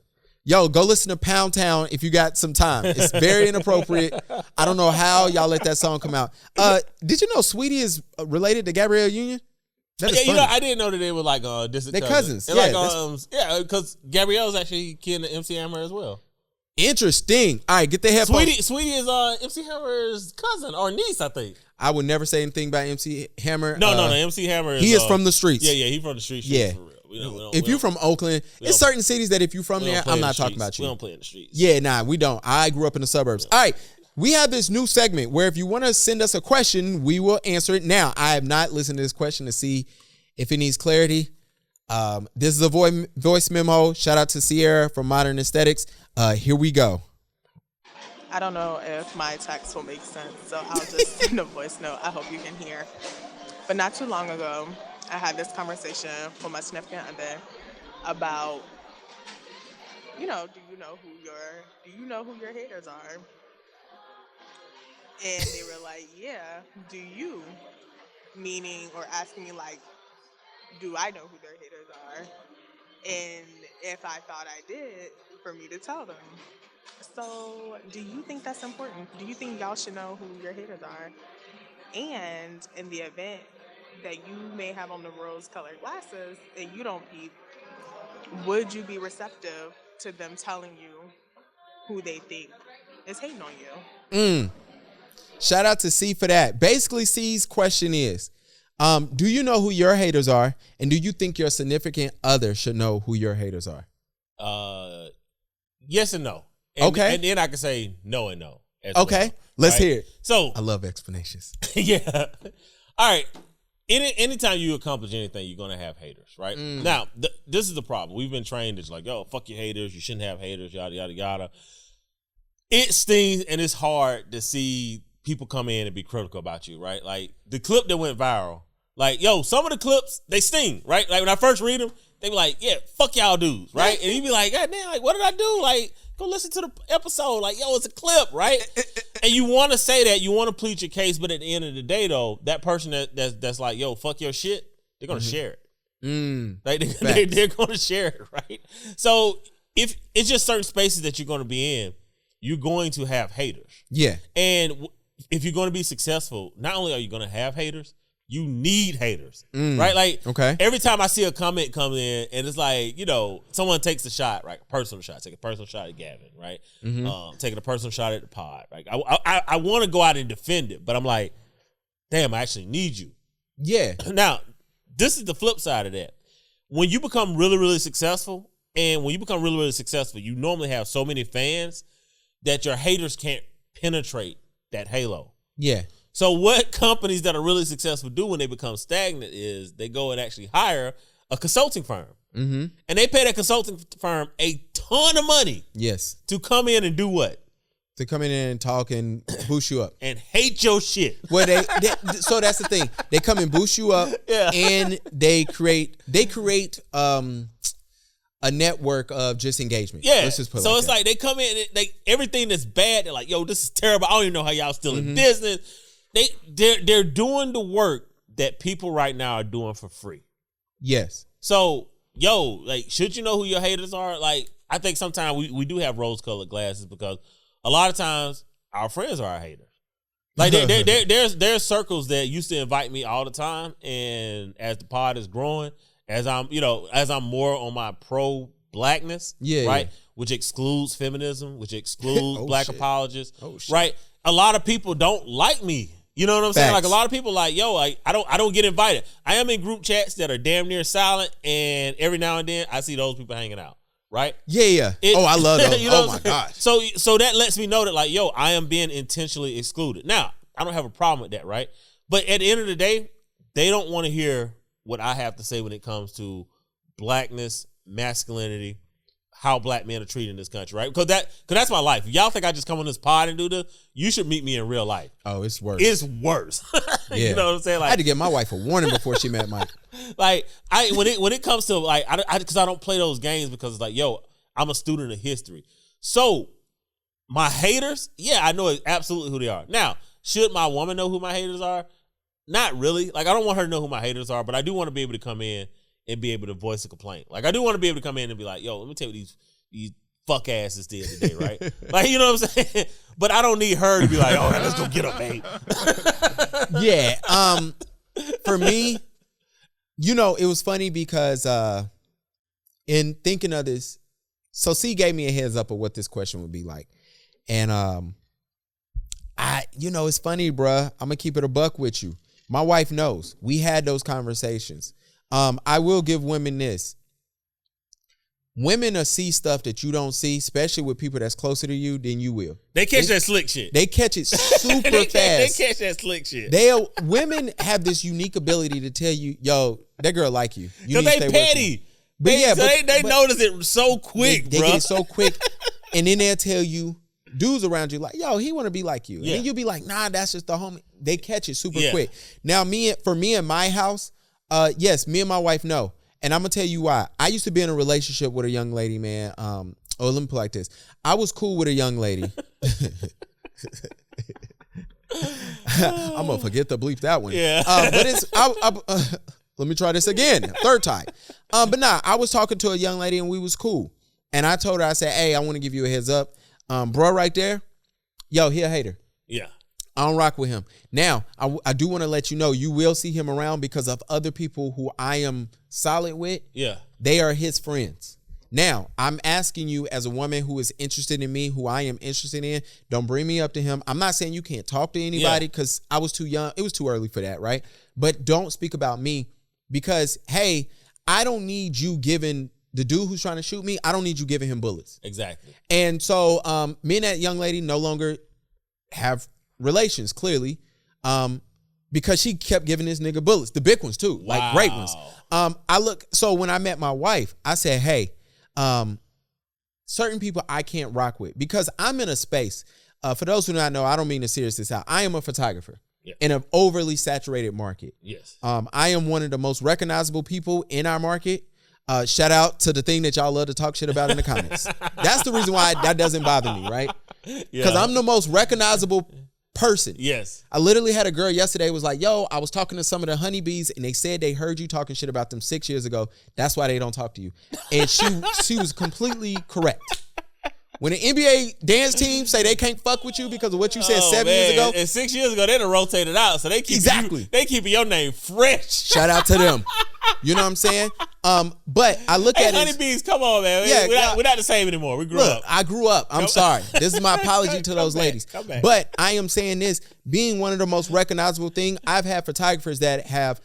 Yo, go listen to Pound Town if you got some time. It's very inappropriate. I don't know how y'all let that song come out. Did you know Sweetie is related to Gabrielle Union? That is funny. I didn't know that they were like distant cousins. They're because Gabrielle's actually kin to MC Hammer as well. Interesting. All right, get the headphones. Sweetie is MC Hammer's cousin or niece, I think. I would never say anything about MC Hammer. No. MC Hammer is... He is from the streets. Yeah, he's from the streets. Yeah. For real. If you're from Oakland, it's certain cities that if you're from there, I'm not talking about you. We don't play in the streets. Yeah, nah, we don't. I grew up in the suburbs. All right, we have this new segment where if you want to send us a question, we will answer it. Now, I have not listened to this question to see if it needs clarity. This is a voice memo. Shout out to Sierra from Modern Aesthetics. Here we go. I don't know if my text will make sense, so I'll just send a voice note. I hope you can hear. But not too long ago, I had this conversation with my significant other about, do you know who your haters are? And they were like, yeah, do you? Meaning, or asking me like, do I know who their haters are? And if I thought I did, for me to tell them. So, do you think that's important? Do you think y'all should know who your haters are? And in the event that you may have on the rose-colored glasses and you don't peep, would you be receptive to them telling you who they think is hating on you? Shout out to C for that. Basically, C's question is, do you know who your haters are? And do you think your significant other should know who your haters are? Yes and no. Okay. And then I can say no and no. Okay. Well, Let's right? hear it. So I love explanations. Yeah. All right. Anytime you accomplish anything, you're going to have haters, right? Now, this is the problem. We've been trained as like, yo, fuck your haters. You shouldn't have haters, yada, yada, yada. It stings and it's hard to see people come in and be critical about you, right? Like the clip that went viral, like, yo, some of the clips, they sting, right? Like when I first read them, they be like, yeah, fuck y'all dudes, right? And you be like, God damn, like, what did I do? Like, go listen to the episode. Like, yo, it's a clip, right? And you want to say that, you want to plead your case, but at the end of the day, though, that person that's like, yo, fuck your shit, they're going to share it. Like, they're going to share it, right? So if it's just certain spaces that you're going to be in, you're going to have haters. Yeah. And if you're going to be successful, not only are you going to have haters, you need haters, right? Like, every time I see a comment come in and it's like, someone takes a shot, right? A personal shot. Take a personal shot at Gavin, right? Taking a personal shot at the pod. Like, I want to go out and defend it, but I'm like, damn, I actually need you. Yeah. Now, this is the flip side of that. When you become really, really successful, and when you become really, really successful, you normally have so many fans that your haters can't penetrate that halo. Yeah. So what companies that are really successful do when they become stagnant is they go and actually hire a consulting firm. And they pay that consulting firm a ton of money. Yes. To come in and do what? To come in and talk and boost you up. And hate your shit. Well, so that's the thing. They come and boost you up, and they create a network of just engagement. Yeah. Let's just put it so like it's that. like they come in and everything that's bad, they're like, yo, this is terrible. I don't even know how y'all still in business. They're doing the work that people right now are doing for free. Yes. So, yo, like, should you know who your haters are? Like, I think sometimes we do have rose-colored glasses because a lot of times our friends are our haters. Like, there's circles that used to invite me all the time, and as the pod is growing, as I'm more on my pro-blackness, right, which excludes feminism, which excludes black apologists, right? A lot of people don't like me. You know what I'm saying? Like, a lot of people like, yo, I don't get invited. I am in group chats that are damn near silent, and every now and then I see those people hanging out, right? Yeah. I love those. Oh my gosh. So that lets me know that, like, yo, I am being intentionally excluded. Now, I don't have a problem with that, right? But at the end of the day, they don't want to hear what I have to say when it comes to blackness, masculinity, how black men are treated in this country, right? Because that's my life. If y'all think I just come on this pod and do this, you should meet me in real life. Oh, it's worse. It's worse. You know what I'm saying? Like, I had to give my wife a warning before she met Mike. Like, when it comes to, like, because I don't play those games because it's like, yo, I'm a student of history. So my haters, yeah, I know absolutely who they are. Now, should my woman know who my haters are? Not really. Like, I don't want her to know who my haters are, but I do want to be able to come in and be able to voice a complaint. Like, I do want to be able to come in and be like, yo, let me tell you what these fuck asses did today, right? Like, you know what I'm saying? But I don't need her to be like, oh, let's go get them, babe. Yeah. For me, it was funny because in thinking of this So C gave me a heads up of what this question would be like. And it's funny, bruh. I'm gonna keep it a buck with you. My wife knows. We had those conversations. I will give women this. Women will see stuff that you don't see, especially with people that's closer to you than you will. They catch that slick shit. They catch it super fast. They catch that slick shit. Women have this unique ability to tell you, yo, that girl like you. Because they petty. But they notice it so quick, they bro. get it so quick. And then they'll tell you, dudes around you like, yo, he want to be like you. And then you'll be like, nah, that's just the homie. They catch it super quick. Now, for me in my house, yes, me and my wife know. And I'm going to tell you why. I used to be in a relationship with a young lady, man. Let me put it like this. I was cool with a young lady. I'm going to forget to bleep that one. Yeah. Let me try this again. Third time. But I was talking to a young lady and we was cool. And I told her, I said, hey, I want to give you a heads up. Bro right there, yo, he a hater. Yeah. I don't rock with him. Now, I do want to let you know, you will see him around because of other people who I am solid with. Yeah. They are his friends. Now, I'm asking you as a woman who is interested in me, who I am interested in, don't bring me up to him. I'm not saying you can't talk to anybody because I was too young. It was too early for that, right? But don't speak about me because, hey, I don't need you giving the dude who's trying to shoot me, I don't need you giving him bullets. Exactly. And so me and that young lady no longer have relations, clearly, because she kept giving this nigga bullets, the big ones too, like great ones. So when I met my wife, I said, hey, certain people I can't rock with because I'm in a space. For those who do not know, I don't mean to serious this out. I am a photographer in an overly saturated market. Yes. I am one of the most recognizable people in our market. Shout out to the thing that y'all love to talk shit about in the comments. That's the reason why that doesn't bother me, right? Because I'm the most recognizable person. Yes. I literally had a girl yesterday was like, yo, I was talking to some of the honeybees and they said they heard you talking shit about them 6 years ago. That's why they don't talk to you. And she was completely correct. When the NBA dance team say they can't fuck with you because of what you said 7 years ago. And 6 years ago, they done rotated out. So they keep they keeping your name fresh. Shout out to them. You know what I'm saying? But I look at it. Honeybees, come on, man. We're not the same anymore. We grew up. I grew up. I'm sorry. This is my apology to those ladies. Come back. But I am saying this, being one of the most recognizable thing, I've had photographers that have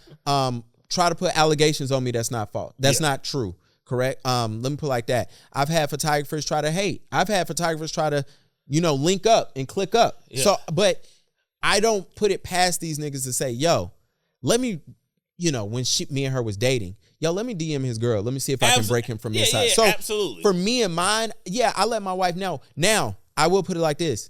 tried to put allegations on me that's not false. That's not true. Correct? Let me put it like that. I've had photographers try to hate. I've had photographers try to, link up and click up. Yeah. So, but I don't put it past these niggas to say, yo, let me, when me and her was dating, yo, let me DM his girl. Let me see if I can break him from this side. So absolutely. For me and mine, I let my wife know. Now, I will put it like this.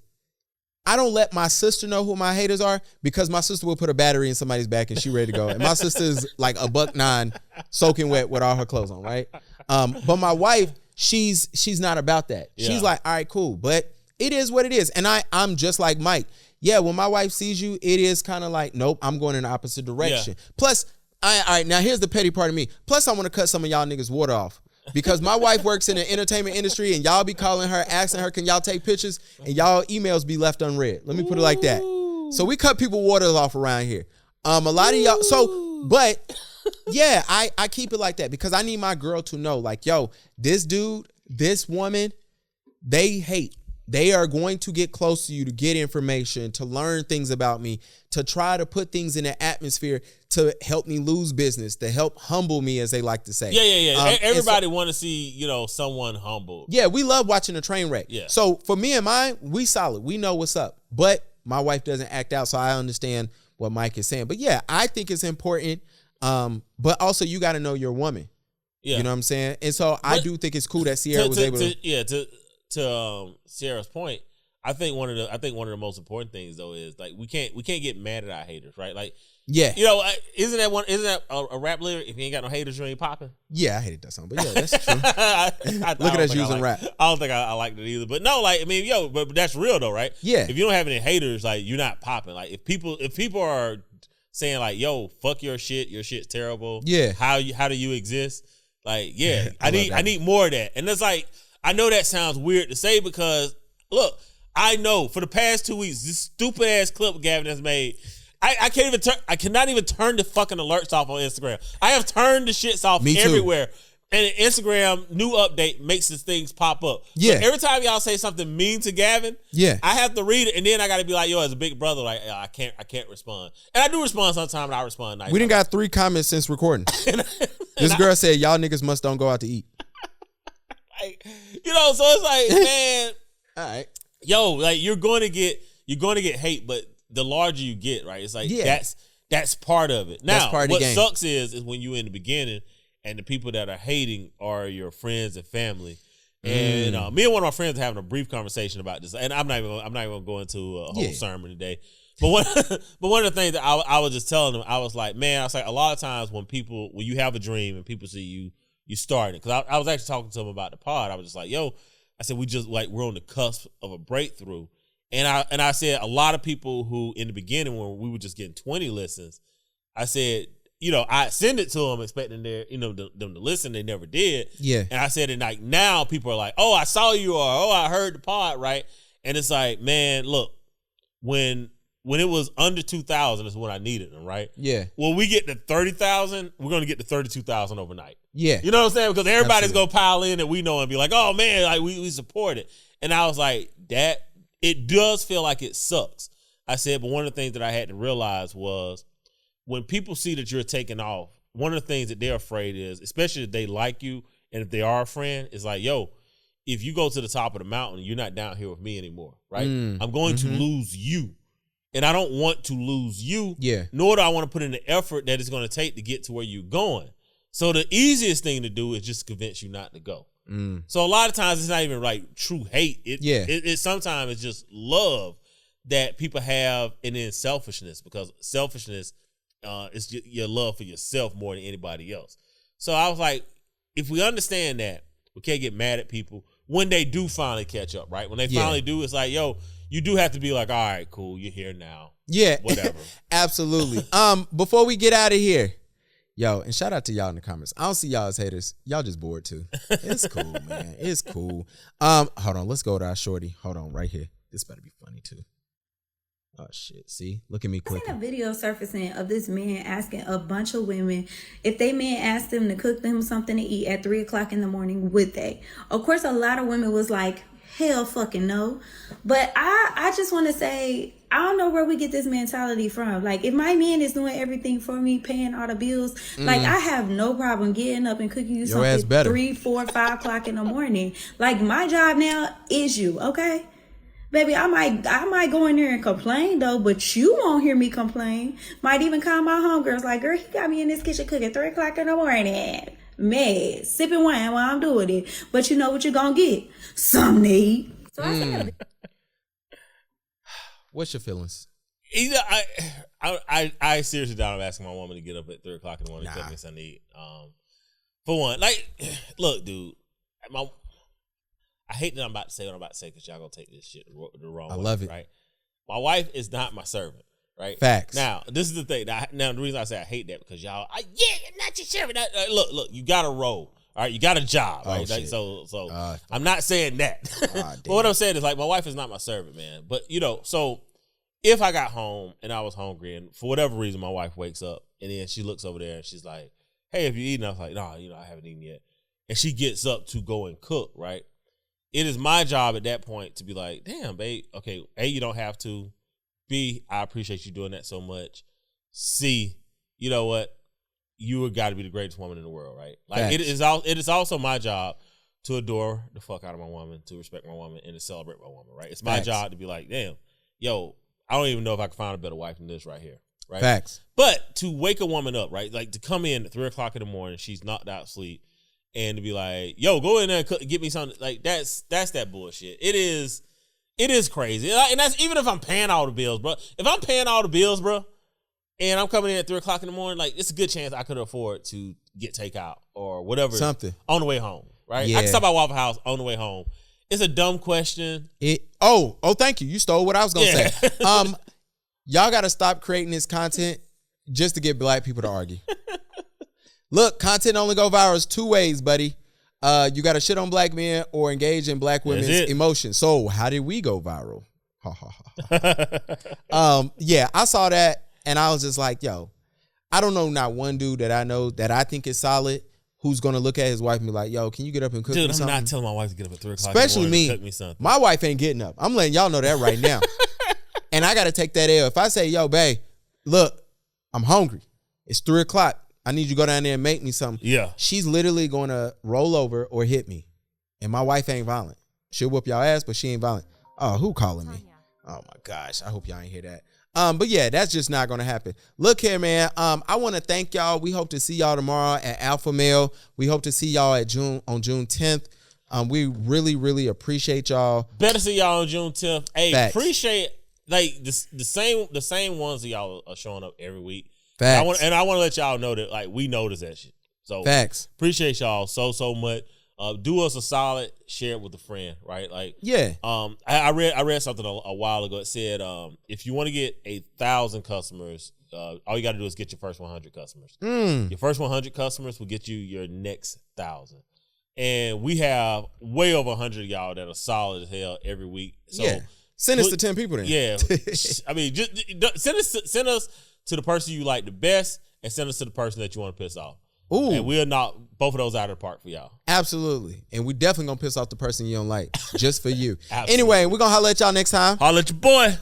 I don't let my sister know who my haters are because my sister will put a battery in somebody's back and she ready to go. And my sister is like a $1.9 soaking wet with all her clothes on, right? But my wife, she's not about that. Yeah. She's like, all right, cool. But it is what it is. And I'm just like Mike. Yeah, when my wife sees you, it is kind of like, nope, I'm going in the opposite direction. Yeah. Plus, all right, now here's the petty part of me. Plus, I want to cut some of y'all niggas' water off. Because my wife works in the entertainment industry and y'all be calling her, asking her, can y'all take pictures? And y'all emails be left unread. Let me put it like that. So we cut people waters off around here. A lot of y'all, but yeah, I keep it like that because I need my girl to know, like, yo, this dude, this woman, they hate. They are going to get close to you to get information, to learn things about me, to try to put things in the atmosphere to help me lose business, to help humble me, as they like to say. Yeah. Everybody want to see, someone humble. Yeah, we love watching a train wreck. Yeah. So for me and mine, we solid. We know what's up. But my wife doesn't act out, so I understand what Mike is saying. But yeah, I think it's important. But also you got to know your woman. Yeah. You know what I'm saying? And so I do think it's cool that Sierra was able to. To Sarah's point, I think one of the most important things though is like we can't get mad at our haters, right? Like, yeah, isn't that a rap lyric? If you ain't got no haters, you ain't popping. Yeah, I hated that song, but yeah, that's true. Look at us using rap. I don't think I liked it either, but no, like I mean, but that's real though, right? Yeah. If you don't have any haters, like you're not popping. Like if people are saying like, "Yo, fuck your shit's terrible." Yeah. How do you exist? Like, yeah, I need more of that, and it's like. I know that sounds weird to say because, look, I know for the past 2 weeks, this stupid ass clip Gavin has made, I cannot even turn the fucking alerts off on Instagram. I have turned the shits off everywhere. And Instagram new update makes these things pop up. Yeah. So every time y'all say something mean to Gavin, I have to read it, and then I got to be like, yo, as a big brother, like I can't respond. And I do respond sometimes, and I respond nice. We done got 3 comments since recording. This girl said, y'all niggas must don't go out to eat. Like, you know, so it's like, man, all right, yo, like you're going to get hate, but the larger you get, right? It's like that's part of it. Now, what sucks is when you in the beginning and the people that are hating are your friends and family. And me and one of my friends are having a brief conversation about this, and I'm not even gonna go into a whole sermon today. But one of the things that I was just telling them, I was like, man, I was like, a lot of times when you have a dream and people see you starting it, because I was actually talking to them about the pod. I was just like, yo, I said, we're on the cusp of a breakthrough. And I said, a lot of people who in the beginning when we were just getting 20 listens, I said, you know, I send it to them expecting them to listen. They never did. Yeah. And I said, and like now people are like, oh, I saw you, or oh, I heard the pod, right? And it's like, man, look, when it was under 2,000 is when I needed them, right? Yeah. When we get to 30,000, we're going to get to 32,000 overnight. Yeah. You know what I'm saying? Because everybody's going to pile in that we know and be like, oh, man, like we support it. And I was like, it does feel like it sucks. I said, but one of the things that I had to realize was when people see that you're taking off, one of the things that they're afraid is, especially if they like you and if they are a friend, is like, yo, if you go to the top of the mountain, you're not down here with me anymore, right? I'm going to lose you. And I don't want to lose you, nor do I want to put in the effort that it's going to take to get to where you're going. So the easiest thing to do is just convince you not to go. So a lot of times it's not even like true hate. It sometimes it's just love that people have, and then selfishness, because selfishness is your love for yourself more than anybody else. So I was like, if we understand that, we can't get mad at people when they do finally catch up, right? When they finally do, it's like, yo, you do have to be like, all right, cool, you're here now. Yeah. Whatever. Absolutely. Before we get out of here, yo, and shout out to y'all in the comments. I don't see y'all as haters. Y'all just bored too. It's cool, man. It's cool. Hold on, let's go to our shorty. Hold on, right here. This better be funny too. Oh shit! See, look at me clicking. I seen a video surfacing of this man asking a bunch of women if they men asked them to cook them something to eat at 3:00 in the morning, would they? Of course, a lot of women was like, hell fucking no. But I just want to say, I don't know where we get this mentality from. Like, if my man is doing everything for me, paying all the bills, like, I have no problem getting up and cooking you something 3, 4, 5 o'clock in the morning. Like, my job now is you, okay? Baby, I might go in there and complain though, but you won't hear me complain. Might even call my homegirls like, girl, he got me in this kitchen cooking 3:00 in the morning. Mad, sipping wine while I'm doing it. But you know what you're gonna get? Something to eat. So what's your feelings? Either I seriously doubt I'm asking my woman to get up at 3:00 in the morning to cook me something to eat. For one, like, look, dude, I hate that I'm about to say what I'm about to say because y'all gonna take this shit the wrong way. I love it. Right? My wife is not my servant. Right? Facts. Now, this is the thing. Now, the reason I say I hate that because y'all, not your servant. Look, you got a role. All right, you got a job. Right? Like, so I'm not saying that. But what I'm saying is, like, my wife is not my servant, man. But so if I got home and I was hungry, and for whatever reason my wife wakes up and then she looks over there and she's like, "Hey, have you eaten?" I was like, "No, I haven't eaten yet." And she gets up to go and cook. Right? It is my job at that point to be like, "Damn, babe. Okay, A, you don't have to. B, I appreciate you doing that so much. C, you know what? You got to be the greatest woman in the world, right? Like it is also my job to adore the fuck out of my woman, to respect my woman, and to celebrate my woman, right? It's my job to be like, damn, yo, I don't even know if I can find a better wife than this right here, right? Facts. But to wake a woman up, right? Like to come in at 3:00 in the morning, she's knocked out sleep, and to be like, yo, go in there and cook, get me something. Like that's that bullshit. It is crazy. And that's even if I'm paying all the bills, bro. If I'm paying all the bills, bro, and I'm coming in at 3:00 in the morning, like, it's a good chance I could afford to get takeout or whatever. Something. On the way home, right? Yeah. I can stop by Waffle House on the way home. It's a dumb question. Thank you. You stole what I was going to say. Y'all got to stop creating this content just to get black people to argue. Look, content only go viral 2 ways, buddy. You got to shit on black men or engage in black women's emotions. So how did we go viral? Yeah, I saw that and I was just like, yo, I don't know not one dude that I know that I think is solid who's gonna look at his wife and be like, "Yo, can you get up and cook me something?" I'm not telling my wife to get up at 3 o'clock. Especially in the morning me. to cook me something. My wife ain't getting up. I'm letting y'all know that right now. And I got to take that L. If I say, "Yo, babe, look, I'm hungry. It's 3 o'clock. I need you to go down there and make me something." Yeah. She's literally going to roll over or hit me. And my wife ain't violent. She'll whoop y'all ass, but she ain't violent. Oh, who calling me? Oh, my gosh. I hope y'all ain't hear that. But yeah, that's just not going to happen. Look here, man. I want to thank y'all. We hope to see y'all tomorrow at Alpha Male. We hope to see y'all on June 10th. We really, really appreciate y'all. Better see y'all on June 10th. Hey, Facts. appreciate like the same ones that y'all are showing up every week. Facts. I want to let y'all know that like we notice that shit. So Facts. Appreciate y'all so much. Do us a solid, share it with a friend, right? Like Yeah. I read something a while ago. It said if you want to get 1,000 customers, all you got to do is get your first 100 customers. Your first 100 customers will get you your next 1,000. And we have way over 100 of y'all that are solid as hell every week. So yeah. Send us to 10 people then. Yeah. I mean, just send us to the person you like the best and send us to the person that you want to piss off. Ooh. And we'll knock both of those out of the park for y'all. Absolutely. And we definitely going to piss off the person you don't like just for you. Absolutely. Anyway, we're going to holler at y'all next time. Holler at your boy.